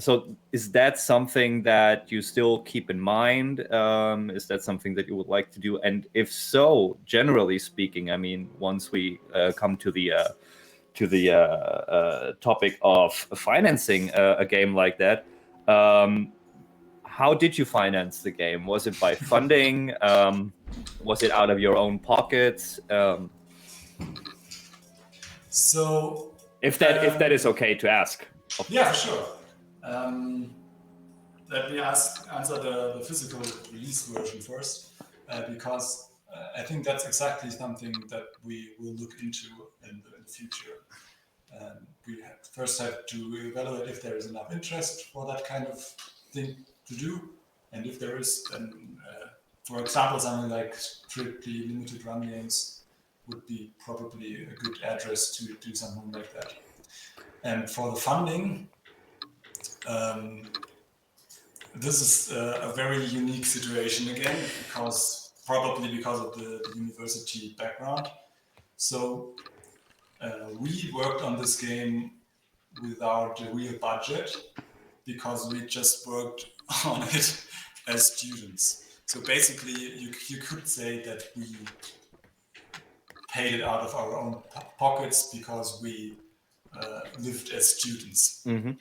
that something that you still keep in mind? Is that something that you would like to do? And if so, generally speaking, I mean, once we come to the topic of financing a game like that, how did you finance the game? Was it by funding? Was it out of your own pockets? So if that is okay to ask. Yeah, for sure. Let me answer the physical release version first, because I think that's exactly something that we will look into in the future. We first have to evaluate if there is enough interest for that kind of thing to do, and if there is, then, for example, something like strictly limited run games would be probably a good address to do something like that. And for the funding, this is a very unique situation again, probably because of the university background. So we worked on this game without a real budget because we just worked on it as students. So basically, you could say that we paid it out of our own pockets because we lived as students. Mm-hmm.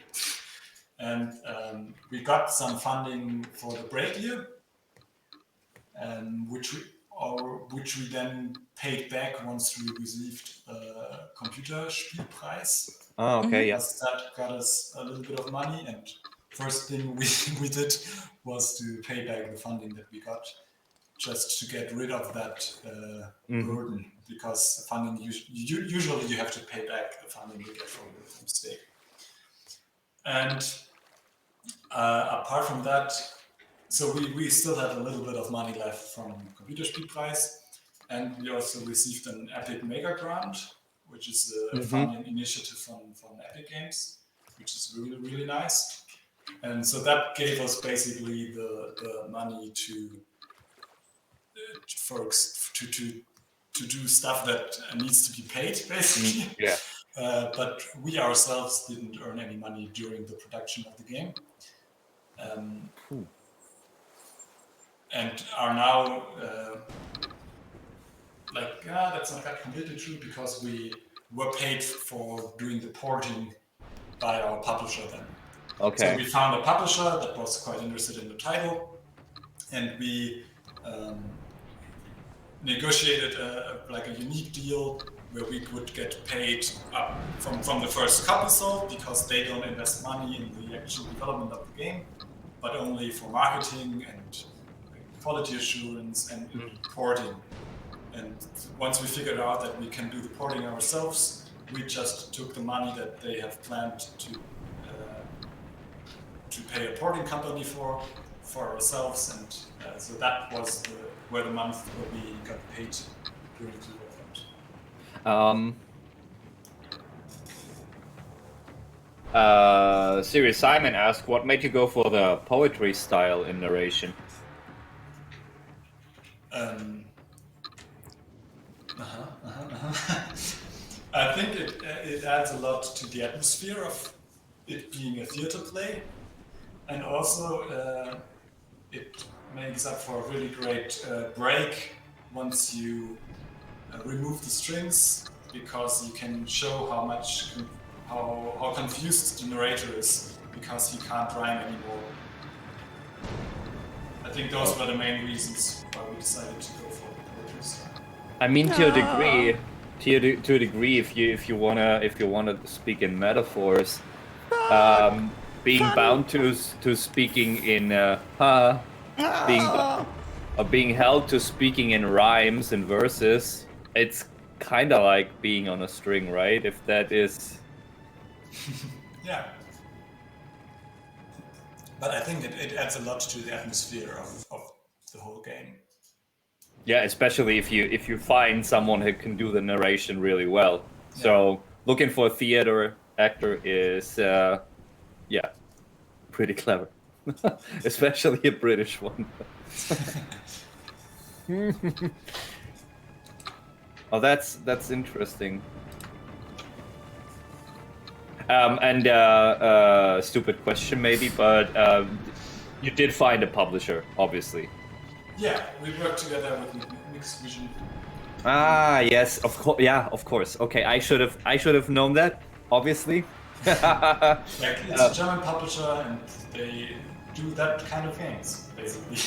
And we got some funding for the break year, which we then paid back once we received a Computerspielpreis. Oh, okay, yeah. That got us a little bit of money, and first thing we did was to pay back the funding that we got, just to get rid of that burden, because funding usually you have to pay back the funding you get from state. And apart from that, so we still had a little bit of money left from Computerspielpreis, and we also received an Epic Mega Grant, which is a funding initiative from Epic Games, which is really, really nice. And so that gave us basically the money to do stuff that needs to be paid, basically. Yeah. But we ourselves didn't earn any money during the production of the game. And are now that's not that completely true, because we were paid for doing the porting by our publisher then. Okay. So we found a publisher that was quite interested in the title, and we negotiated a unique deal where we could get paid up from the first couple sold, because they don't invest money in the actual development of the game, but only for marketing and quality assurance and porting. And once we figured out that we can do the porting ourselves, we just took the money that they have planned to pay a porting company for ourselves, and so that was where the month where we got paid during the development. Serious Simon asked, what made you go for the poetry style in narration? I think it adds a lot to the atmosphere of it being a theater play, and also it makes up for a really great break once you remove the strings, because you can show how confused the narrator is because he can't rhyme anymore. I think those were the main reasons why we decided to go for the poetry style. I mean, to a degree, to a degree, if you wanna speak in metaphors, being bound to speaking in being held to speaking in rhymes and verses, it's kind of like being on a string, right? If that is. Yeah. But I think it adds a lot to the atmosphere of the whole game. Yeah, especially if you find someone who can do the narration really well. So looking for a theater actor is pretty clever, especially a British one. Oh, that's interesting. Stupid question maybe, but you did find a publisher, obviously. Yeah, we worked together with Mixed Vision. Ah, yes, of course. Yeah, of course. Okay, I should have known that, obviously. Like, it's a German publisher, and they do that kind of games, basically.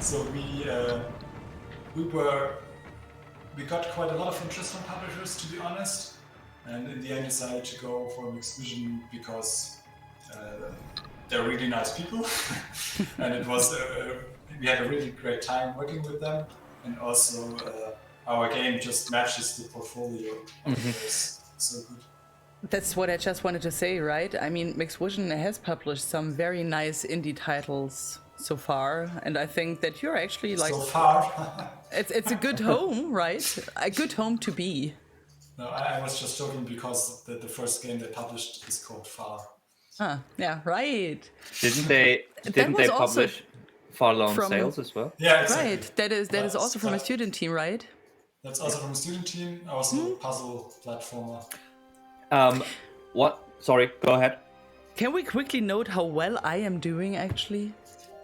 So we got quite a lot of interest from publishers, to be honest, and in the end decided to go for Mixed Vision because they're really nice people, and it was we had a really great time working with them, and also our game just matches the portfolio of theirs so good. That's what I just wanted to say, right? I mean, Mixed Vision has published some very nice indie titles so far, and I think that you're actually like So far. it's a good home, right? A good home to be. No, I was just joking because the first game they published is called Far. Huh, yeah, right. Didn't they was also publish Far Long from- Sales as well? Yeah, exactly. Right. That is also from a student team, right? That's also from a student team, also a puzzle platformer. What? Sorry, go ahead. Can we quickly note how well I am doing, actually?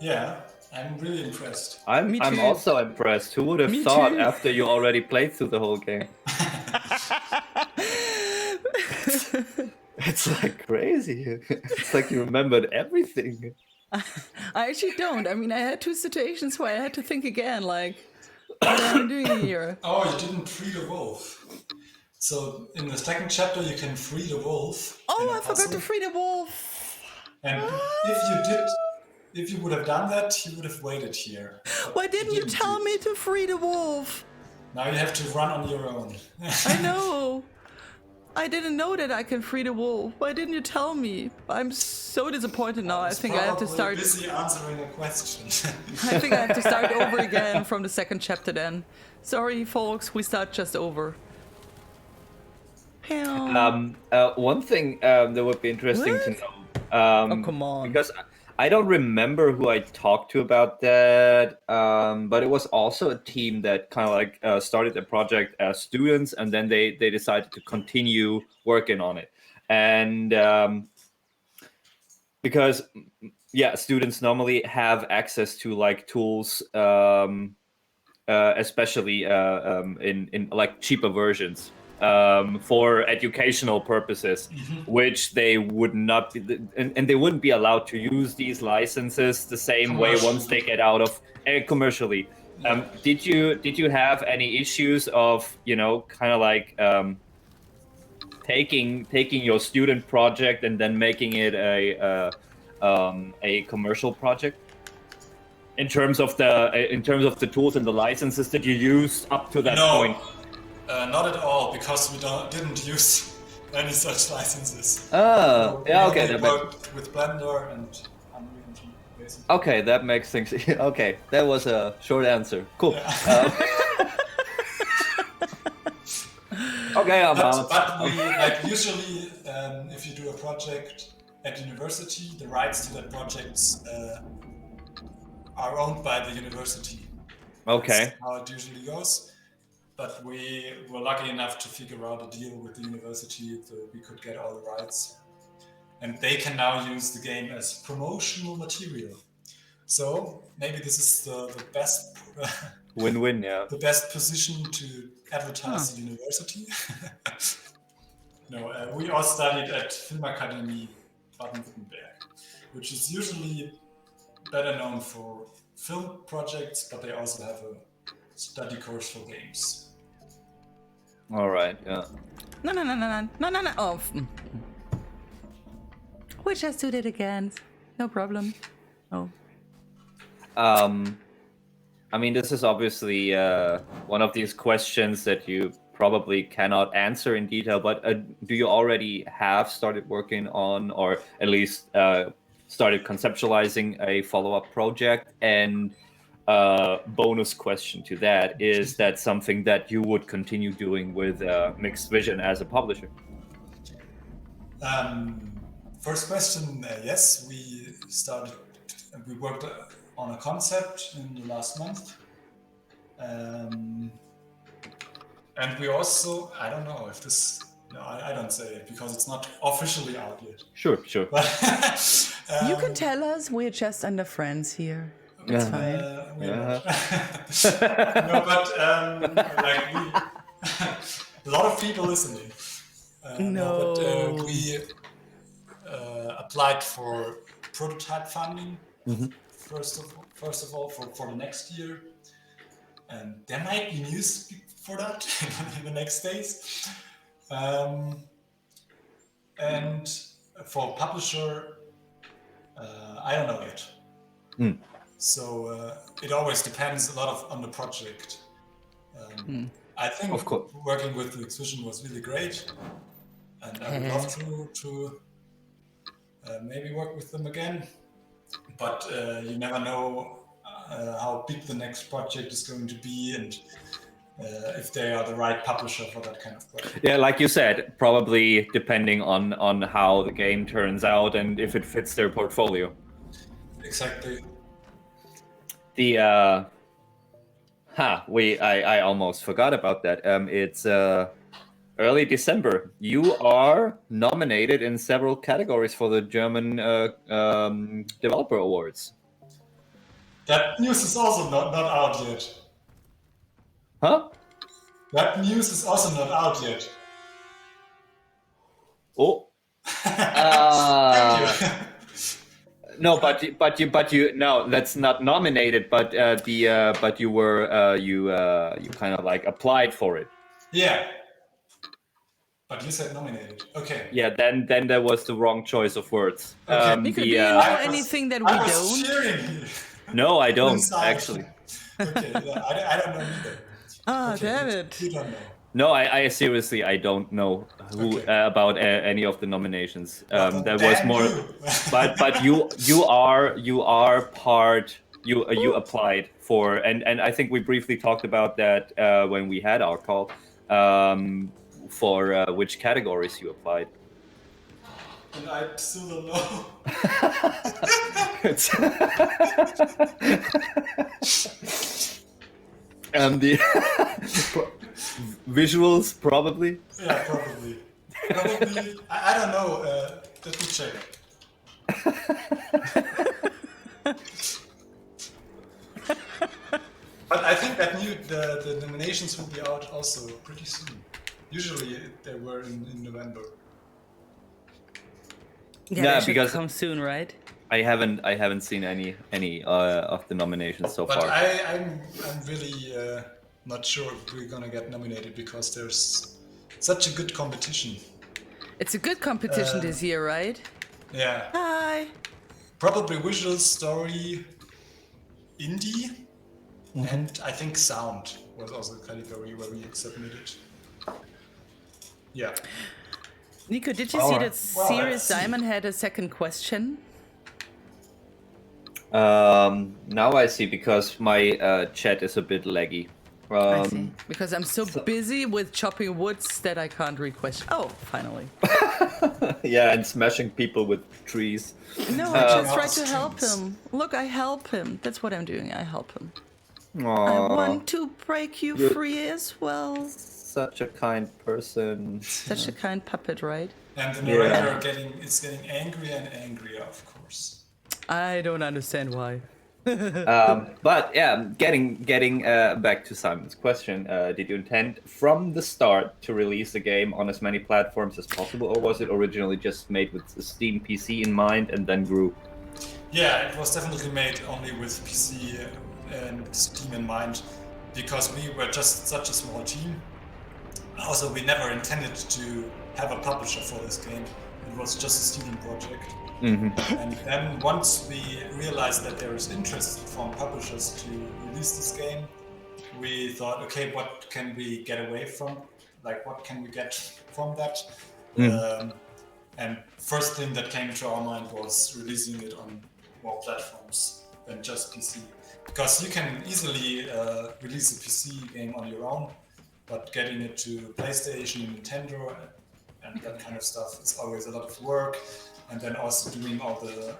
Yeah, I'm really impressed. I'm Me too. also impressed. Who would have Me thought too. after you already played through the whole game? It's like crazy. It's like you remembered everything. I actually don't. I mean, I had two situations where I had to think again, like, what am I doing here? Oh, you didn't free the wolf. So in the second chapter, you can free the wolf. Oh, in a I forgot puzzle. to free the wolf. And if you would have done that, he would have waited here. But Why didn't you tell do me it. to free the wolf? Now you have to run on your own. I know. I didn't know that I can free the wolf. Why didn't you tell me? I'm so disappointed now. I think I have to start. Busy answering a question. I think I have to start over again from the second chapter then. Sorry, folks. We start just over. One thing that would be interesting to What? know. Oh, come on. Because I don't remember who I talked to about that, but it was also a team that kind of like started the project as students, and then they decided to continue working on it. And because, yeah, students normally have access to like tools, especially in like cheaper versions. For educational purposes, which they would not be, and they wouldn't be allowed to use these licenses the same way once they get out of commercially. Did you have any issues of kind of like taking your student project and then making it a commercial project? In terms of the tools and the licenses that you used up to that point. Not at all, because we didn't use any such licenses. Oh, yeah, okay. We worked with Blender and Unreal Engine, basically. Okay, that makes things. Okay, that was a short answer. Cool. Yeah. Okay, I'm But out. we, like, usually, if you do a project at university, the rights to that project are owned by the university. Okay. That's how it usually goes. but we were lucky enough to figure out a deal with the university so we could get all the rights. And they can now use the game as promotional material. So maybe this is the best Win-win, yeah. the best position to advertise the university. No, we all studied at Filmakademie Baden-Württemberg, which is usually better known for film projects, but they also have a study course for games. All right, yeah. No. Oh. We just did it again. No problem. Oh. I mean, this is obviously one of these questions that you probably cannot answer in detail, but do you already have started working on, or at least started conceptualizing a follow-up project? And bonus question to that, is that something that you would continue doing with Mixed Vision as a publisher? First question, yes, we worked on a concept in the last month. And we also, I don't know if this, no, I don't say it because it's not officially out yet. Sure. But, You can tell us, we're just under friends here. It's fine. No, but like a lot of people listening. No. But we applied for prototype funding first of all for the next year, and there might be news for that in the next days. And for publisher, I don't know yet. So it always depends a lot on the project. I think Of course. working with Mixed Vision was really great, and I would love to maybe work with them again. But you never know how big the next project is going to be, and if they are the right publisher for that kind of project. Yeah, like you said, probably depending on how the game turns out and if it fits their portfolio. Exactly. The I almost forgot about that. It's early December. You are nominated in several categories for the German Developer Awards. That news is also not out yet. Huh? That news is also not out yet. Oh. Thank you. No, but you no, that's not nominated. But but you were you kind of like applied for it. Yeah. But you said nominated. Okay. Yeah, then there was the wrong choice of words. Okay. Nico, do you know anything that we I was don't? cheering you. No, I don't Inside. actually. Okay, yeah, I don't know either. Ah, Okay, damn it. You don't know. No, I seriously I don't know who Okay. about any of the nominations. Well, There was damn more, you. but you are part. You applied for, and I think we briefly talked about that when we had our call. For which categories you applied. And I still don't know. It's the visuals probably. Yeah, probably. I don't know. Let me check. But I think that the nominations will be out also pretty soon. Usually they were in November. Yeah, Yeah, they should because- come soon, right? I haven't seen any of the nominations so But far. I'm really not sure if we're gonna get nominated because there's such a good competition. It's a good competition this year, right? Yeah. Hi. Probably visual, story, indie, and I think sound was also a category where we submitted. Yeah. Nico, did you see Well, that Serious let's see. Simon had a second question? Now I see, because my chat is a bit laggy. I see. Because I'm so busy with chopping woods that I can't read questions. Oh, finally. Yeah, and smashing people with trees. No, I just try Not to help strings. him. Look, I help him. That's what I'm doing. I help him. I Aw, want to break you You're- free as well. such a kind person. Such a kind puppet, right? And the Yeah. narrator is getting angrier and angrier, of course. I don't understand why. But yeah, getting back to Simon's question, did you intend from the start to release the game on as many platforms as possible, or was it originally just made with the Steam PC in mind and then grew? Yeah, it was definitely made only with PC and Steam in mind, because we were just such a small team. Also, we never intended to have a publisher for this game. It was just a student project. And then once we realized that there is interest from publishers to release this game, we thought, okay, what can we get away from? Like, what can we get from that? And first thing that came to our mind was releasing it on more platforms than just PC. Because you can easily release a PC game on your own, but getting it to PlayStation, Nintendo, and that kind of stuff is always a lot of work. And then also doing all the,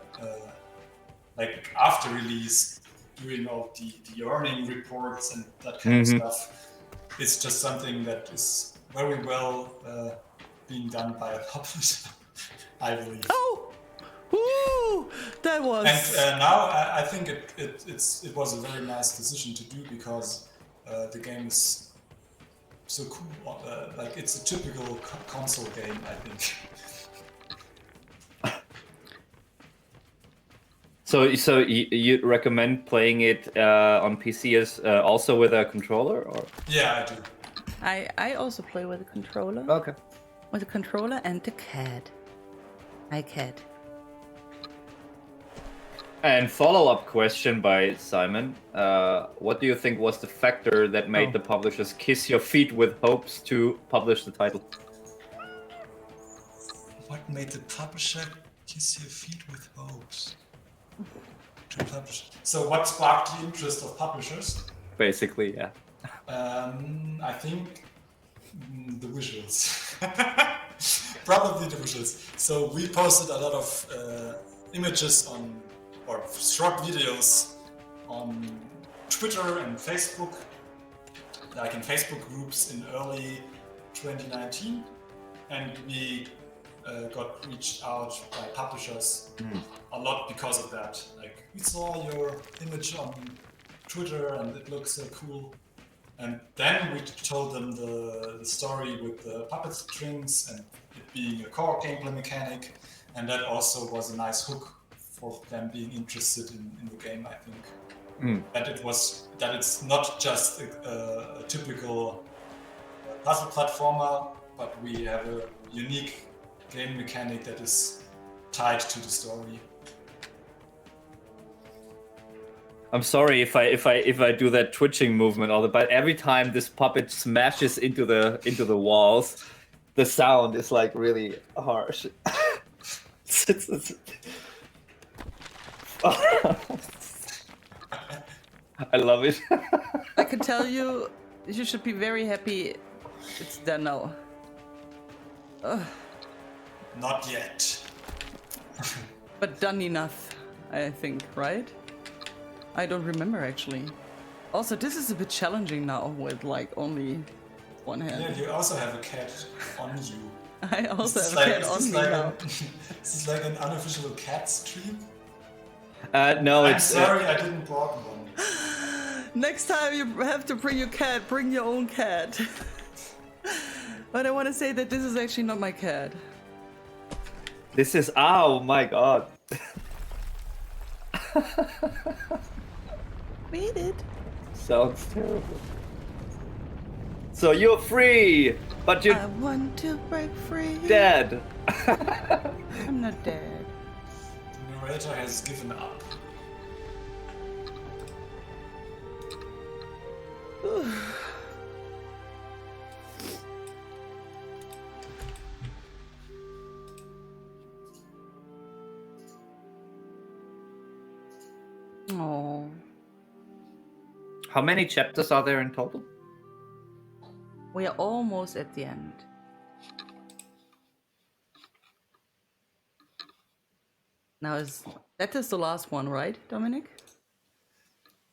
like after release, doing all the earning reports and that kind of stuff. It's just something that is very well being done by a publisher, I believe. Oh! Ooh! That was... And now I think it was a very nice decision to do, because the game is so cool. Like, it's a typical console game, I think. So you recommend playing it on PC as also with a controller, or? Yeah, I do. I also play with a controller. Okay. With a controller and the CAD. iCAD. And follow-up question by Simon: what do you think was the factor that made the publishers kiss your feet with hopes to publish the title? What made the publisher kiss your feet with hopes to publish? So what sparked the interest of publishers? Basically, yeah. I think the visuals. Probably the visuals. So we posted a lot of images on, or short videos on Twitter and Facebook, like in Facebook groups in early 2019, and we got reached out by publishers a lot because of that. Like, we saw your image on Twitter and it looks so cool. And then we told them the story with the puppet strings and it being a core gameplay mechanic, and that also was a nice hook for them being interested in the game, I think. That it's not just a typical puzzle platformer, but we have a unique game mechanic that is tied to the story. I'm sorry if I do that twitching movement all the, but every time this puppet smashes into the walls, the sound is like really harsh. I love it. I can tell you, you should be very happy it's done now. Not yet. But done enough, I think, right? I don't remember, actually. Also, this is a bit challenging now with, like, only one hand. Yeah, you also have a cat on you. I also Is have this a cat on me now. Is this like an unofficial cat stream? No, I'm it's sorry, I didn't brought one. Next time you have to bring your cat, bring your own cat. But I want to say that this is actually not my cat. this is, oh my god. Read it. Sounds terrible. So you're free, but I you're want to break free. dead. I'm not dead. The narrator has given up. Oh. How many chapters are there in total? We are almost at the end. Now that is the last one, right, Dominic?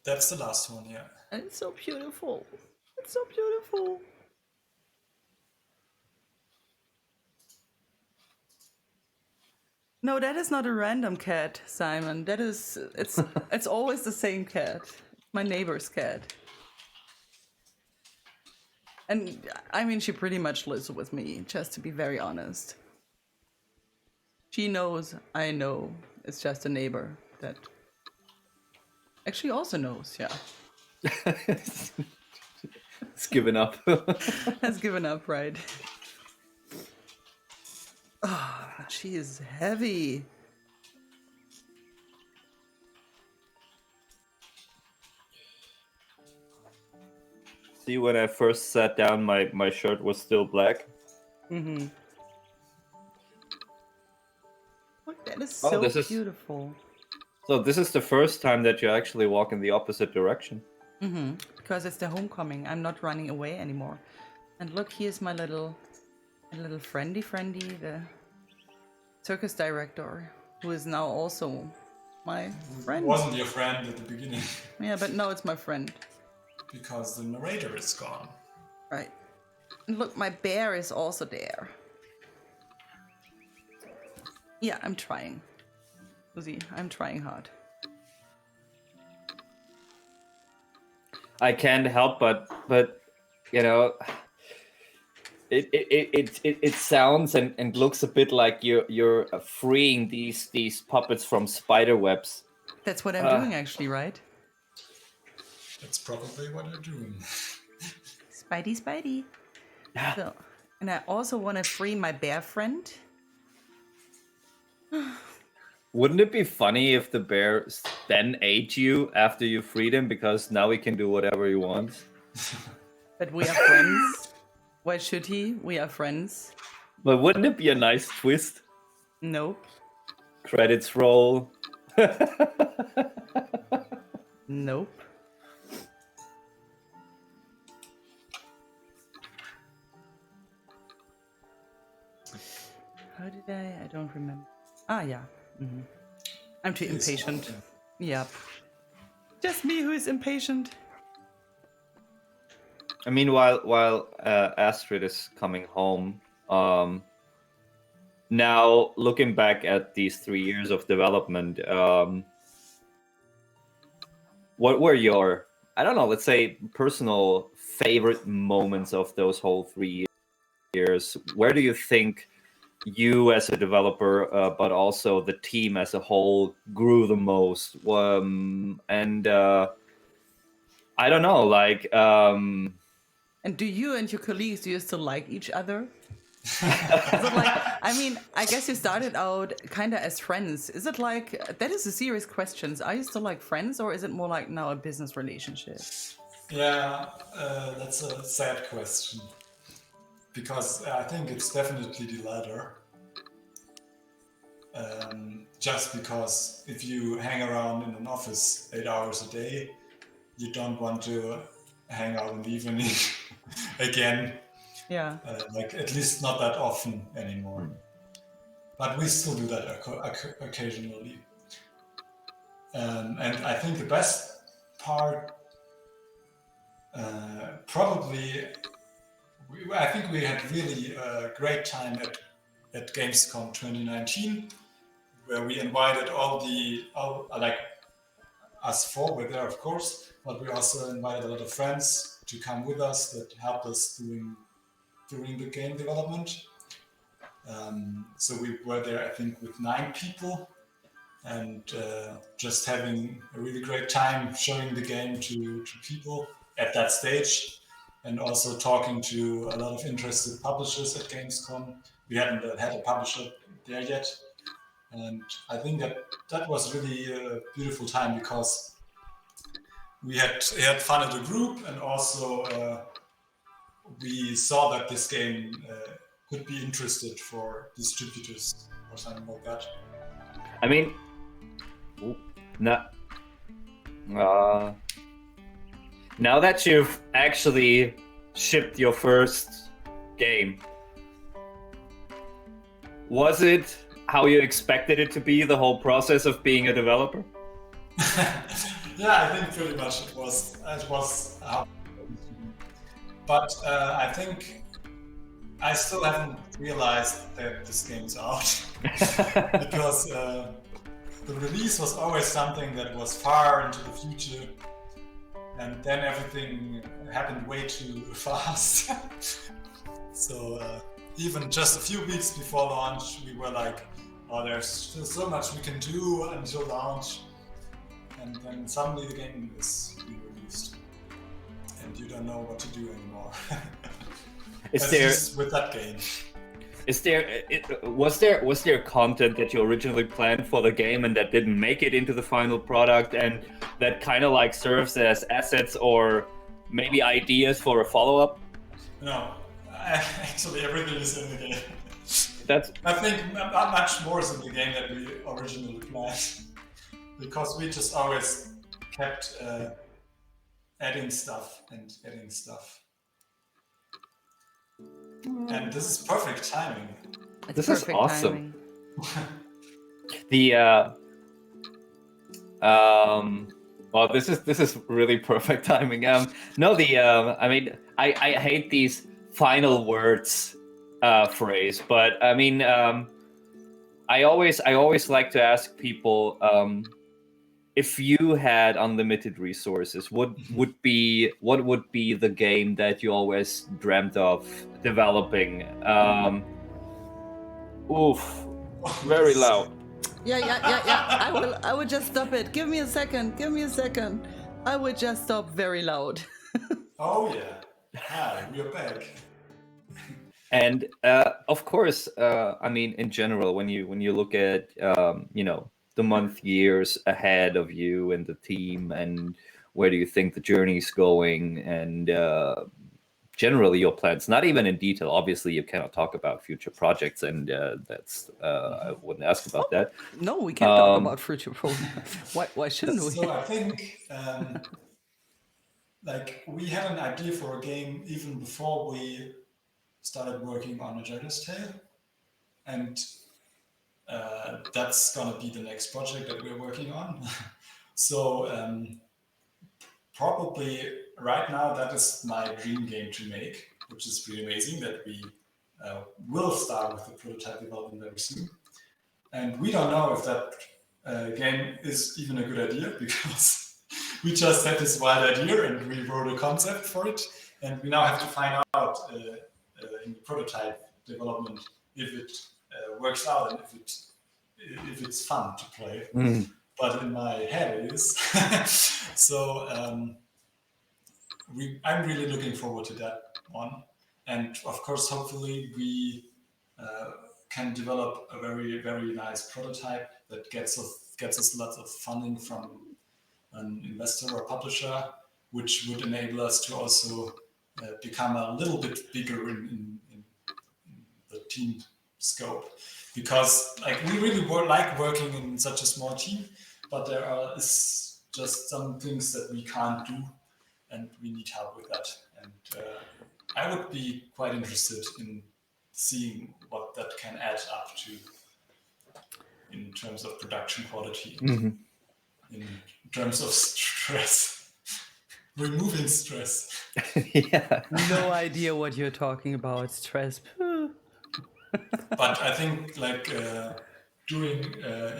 That's the last one, yeah. And it's so beautiful. It's so beautiful. No, that is not a random cat, Simon. That is, it's always the same cat. My neighbor's cat. And I mean, she pretty much lives with me, just to be very honest. She knows, I know. It's just a neighbor that actually also knows, yeah. It's given up. Has given up, right? Oh, she is heavy. See, when I first sat down, my shirt was still black. Mm-hmm. Look, that is Oh, so this is- beautiful. So this is the first time that you actually walk in the opposite direction. Mm-hmm. Because it's the homecoming. I'm not running away anymore. And look, here's my little friendy, the circus director, who is now also my friend. Wasn't your friend at the beginning Yeah, but now it's my friend. because the narrator is gone. Right. And look, my bear is also there. Yeah, I'm trying. Uzi, I'm trying hard. I can't help but you know, it sounds and looks a bit like you're freeing these puppets from spider webs. That's what I'm doing actually, right? That's probably what you're doing. Spidey. So, and I also want to free my bear friend. Wouldn't it be funny if the bear then ate you after you freed him, because now he can do whatever he wants? But we are friends. Why should he? We are friends. But wouldn't it be a nice twist? Nope. Credits roll. Nope. How did I don't remember. Ah, yeah. Mm-hmm. I'm too impatient. Yep. Just me who is impatient. I mean, while Astrid is coming home, now looking back at these 3 years of development, what were your, I don't know, let's say personal favorite moments of those whole 3 years? Where do you think you as a developer, but also the team as a whole, grew the most? And I don't know, like. And do you and your colleagues, do you still like each other? Is it like, I mean, I guess you started out kind of as friends. Is it like, that is a serious question. Are you still like friends, or is it more like now a business relationship? Yeah, that's a sad question. Because I think it's definitely the latter. Just because if you hang around in an office 8 hours a day, you don't want to hang out in the evening again. Yeah. Like at least not that often anymore. But we still do that occasionally. And I think the best part, probably, I think we had really a great time at Gamescom 2019, where we invited all like us four were there, of course, but we also invited a lot of friends to come with us that helped us during the game development. So we were there, I think, with 9 people, and just having a really great time showing the game to people at that stage, and also talking to a lot of interested publishers at Gamescom. We hadn't had a publisher there yet, and I think that was really a beautiful time because we had fun as a group, and also we saw that this game could be interested for distributors or something like that. I mean, now that you've actually shipped your first game, was it how you expected it to be, the whole process of being a developer? Yeah, I think pretty much it was how. But I think I still haven't realized that this game's out because the release was always something that was far into the future, and then everything happened way too fast. So even just a few weeks before launch, we were like, "Oh, there's still so much we can do until launch," and then suddenly the game is being released, and you don't know what to do anymore. Is there with that game? Was there content that you originally planned for the game and that didn't make it into the final product, and that kind of like serves as assets or maybe ideas for a follow-up? No, actually everything is in the game. That's I think not much more is in the game than we originally planned, because we just always kept adding stuff and adding stuff. And this is perfect timing. This is perfect awesome. timing. the well, this is really perfect timing. No, I mean, I hate these final words phrase, but I mean, I always like to ask people, if you had unlimited resources, what would be the game that you always dreamt of developing? Oof, very loud. Yeah. I would just stop it. Give me a second. I would just stop very loud. Oh yeah. Hi, we're back. And of course, I mean, in general, when you look at the month, years ahead of you and the team, and where do you think the journey's going, and generally your plans, not even in detail. Obviously, you cannot talk about future projects, and that's I wouldn't ask about that. No, we can't talk about future projects. Why shouldn't we? So I think like we had an idea for a game even before we started working on a Juggler's Tale, and that's gonna be the next project that we're working on. So probably right now that is my dream game to make, which is pretty amazing that we will start with the prototype development very soon. And we don't know if that game is even a good idea, because we just had this wild idea and we wrote a concept for it, and we now have to find out in the prototype development if it works out and if it's fun to play. But in my head it is. So I'm really looking forward to that one, and of course hopefully we can develop a very, very nice prototype that gets us lots of funding from an investor or publisher, which would enable us to also become a little bit bigger in the team scope, because like we really like working in such a small team, but there is just some things that we can't do, and we need help with that. And I would be quite interested in seeing what that can add up to in terms of production quality, in terms of stress, removing stress. Yeah. No idea what you're talking about. Stress. But I think like doing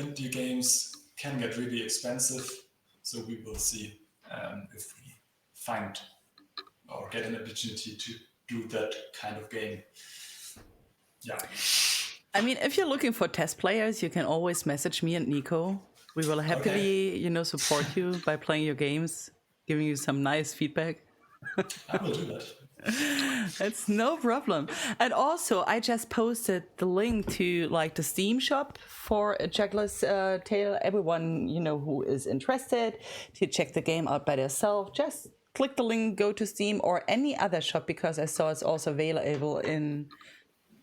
indie games can get really expensive, so we will see if we find or get an opportunity to do that kind of game. Yeah. I mean, if you're looking for test players, you can always message me and Nico. We will happily, support you by playing your games, giving you some nice feedback. I will do that. That's no problem. And also, I just posted the link to like the Steam shop for Juggler's Tale. Everyone, who is interested to check the game out by themselves, just click the link, go to Steam or any other shop, because I saw it's also available in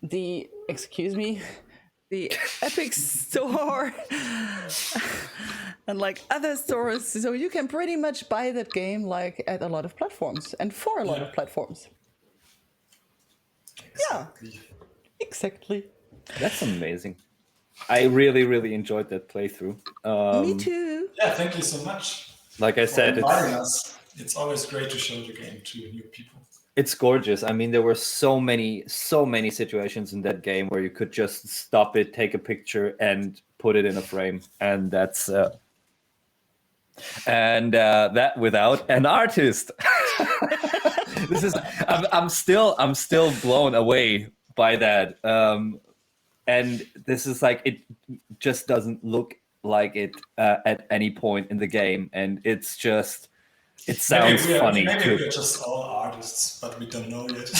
the Epic Store and like other stores. So you can pretty much buy that game like at a lot of platforms and for a lot of platforms. Exactly. Yeah, exactly. That's amazing. I really, really enjoyed that playthrough. Me too. Yeah, thank you so much. Like I for said, inviting us. It's always great to show the game to new people. it's gorgeous. I mean, there were so many situations in that game where you could just stop it, take a picture, and put it in a frame, and that's that without an artist. This is I'm still blown away by that. And this is like, it just doesn't look like it at any point in the game, and it's just, it sounds funny maybe too. we're just all artists, but we don't know yet.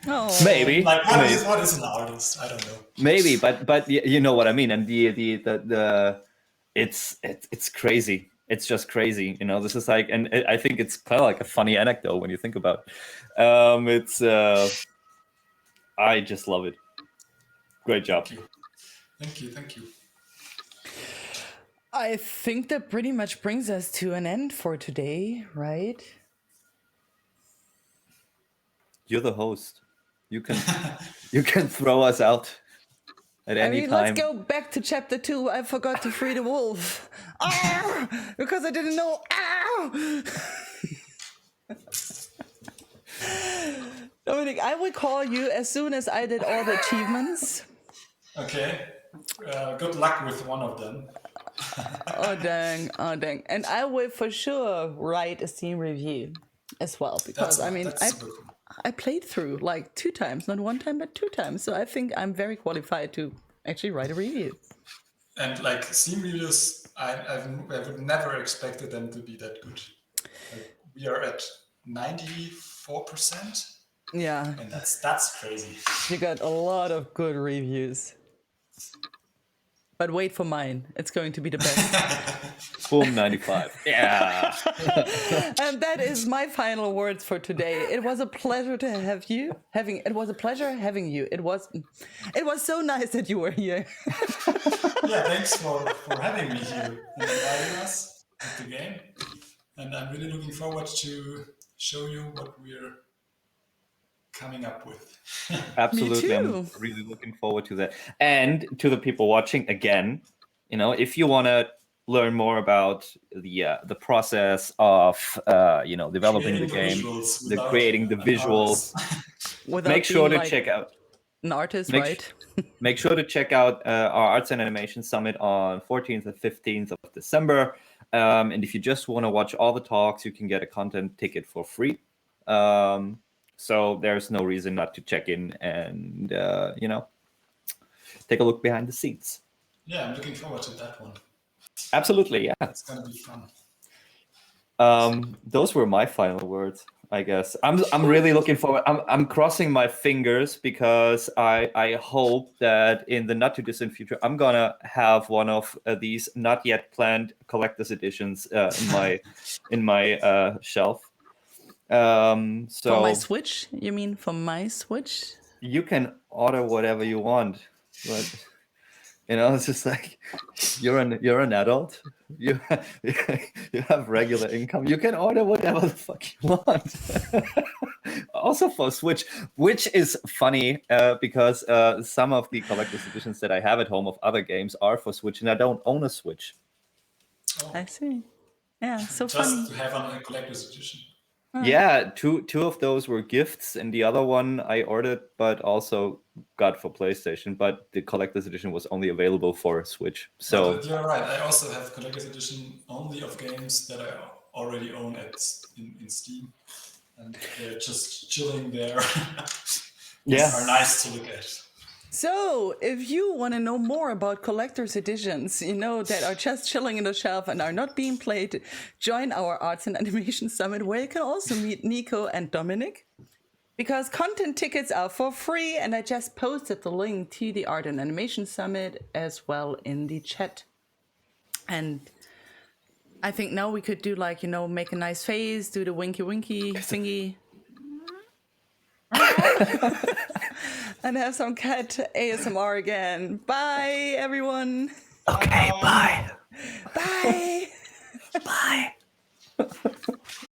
Oh. Maybe, Like maybe. what is an artist? I don't know. Maybe, but you know what I mean. And the it's crazy. It's just crazy. You know, this is like, and I think it's kind of like a funny anecdote when you think about it. It's I just love it. Great job. Thank you. I think that pretty much brings us to an end for today, right? You're the host. You can throw us out at any time. Let's go back to chapter 2. I forgot to free the wolf. Because I didn't know. Dominic, I will call you as soon as I did all the achievements. Okay. Good luck with one of them. Oh dang. And I will for sure write a Steam review as well, because I played through like 2 times, not 1 time, but 2 times. So I think I'm very qualified to actually write a review. And like Steam reviews, I would never expected them to be that good. Like, we are at 94%. Yeah. And that's crazy. You got a lot of good reviews. But wait for mine. It's going to be the best. Boom, 95. Yeah. And that is my final words for today. It was a pleasure to have you. It was a pleasure having you. It was so nice that you were here. Yeah, thanks for having me here and inviting us at the game. And I'm really looking forward to show you what we're coming up with. Absolutely. I'm really looking forward to that. And to the people watching, again, you know, if you want to learn more about the process of developing the game, creating the visuals, make sure to check out an artist, right? Make sure to check out our Arts and Animation Summit on 14th and 15th of December. And if you just want to watch all the talks, you can get a content ticket for free. So there's no reason not to check in and, take a look behind the scenes. Yeah, I'm looking forward to that one. Absolutely, yeah. It's going to be fun. Those were my final words, I guess. I'm really looking forward. I'm crossing my fingers because I hope that in the not too distant future, I'm going to have one of these not yet planned collector's editions in my shelf. So for my Switch? You mean for my Switch? You can order whatever you want, but it's just like you're an adult. You have regular income. You can order whatever the fuck you want. Also for Switch, which is funny because some of the collector's editions that I have at home of other games are for Switch, and I don't own a Switch. Oh. I see. Yeah, so just funny. To have on a collector's edition. Yeah, two of those were gifts, and the other one I ordered, but also got for PlayStation. But the collector's edition was only available for Switch. So but you're right. I also have collector's edition only of games that I already own in Steam, and they're just chilling there. Yeah, are nice to look at. So, if you want to know more about collector's editions, that are just chilling in the shelf and are not being played, join our Arts and Animation Summit, where you can also meet Nico and Dominic, because content tickets are for free, and I just posted the link to the Art and Animation Summit as well in the chat. And I think now we could do make a nice face, do the winky thingy. And have some cat ASMR again. Bye, everyone. Okay, bye. Bye. Bye.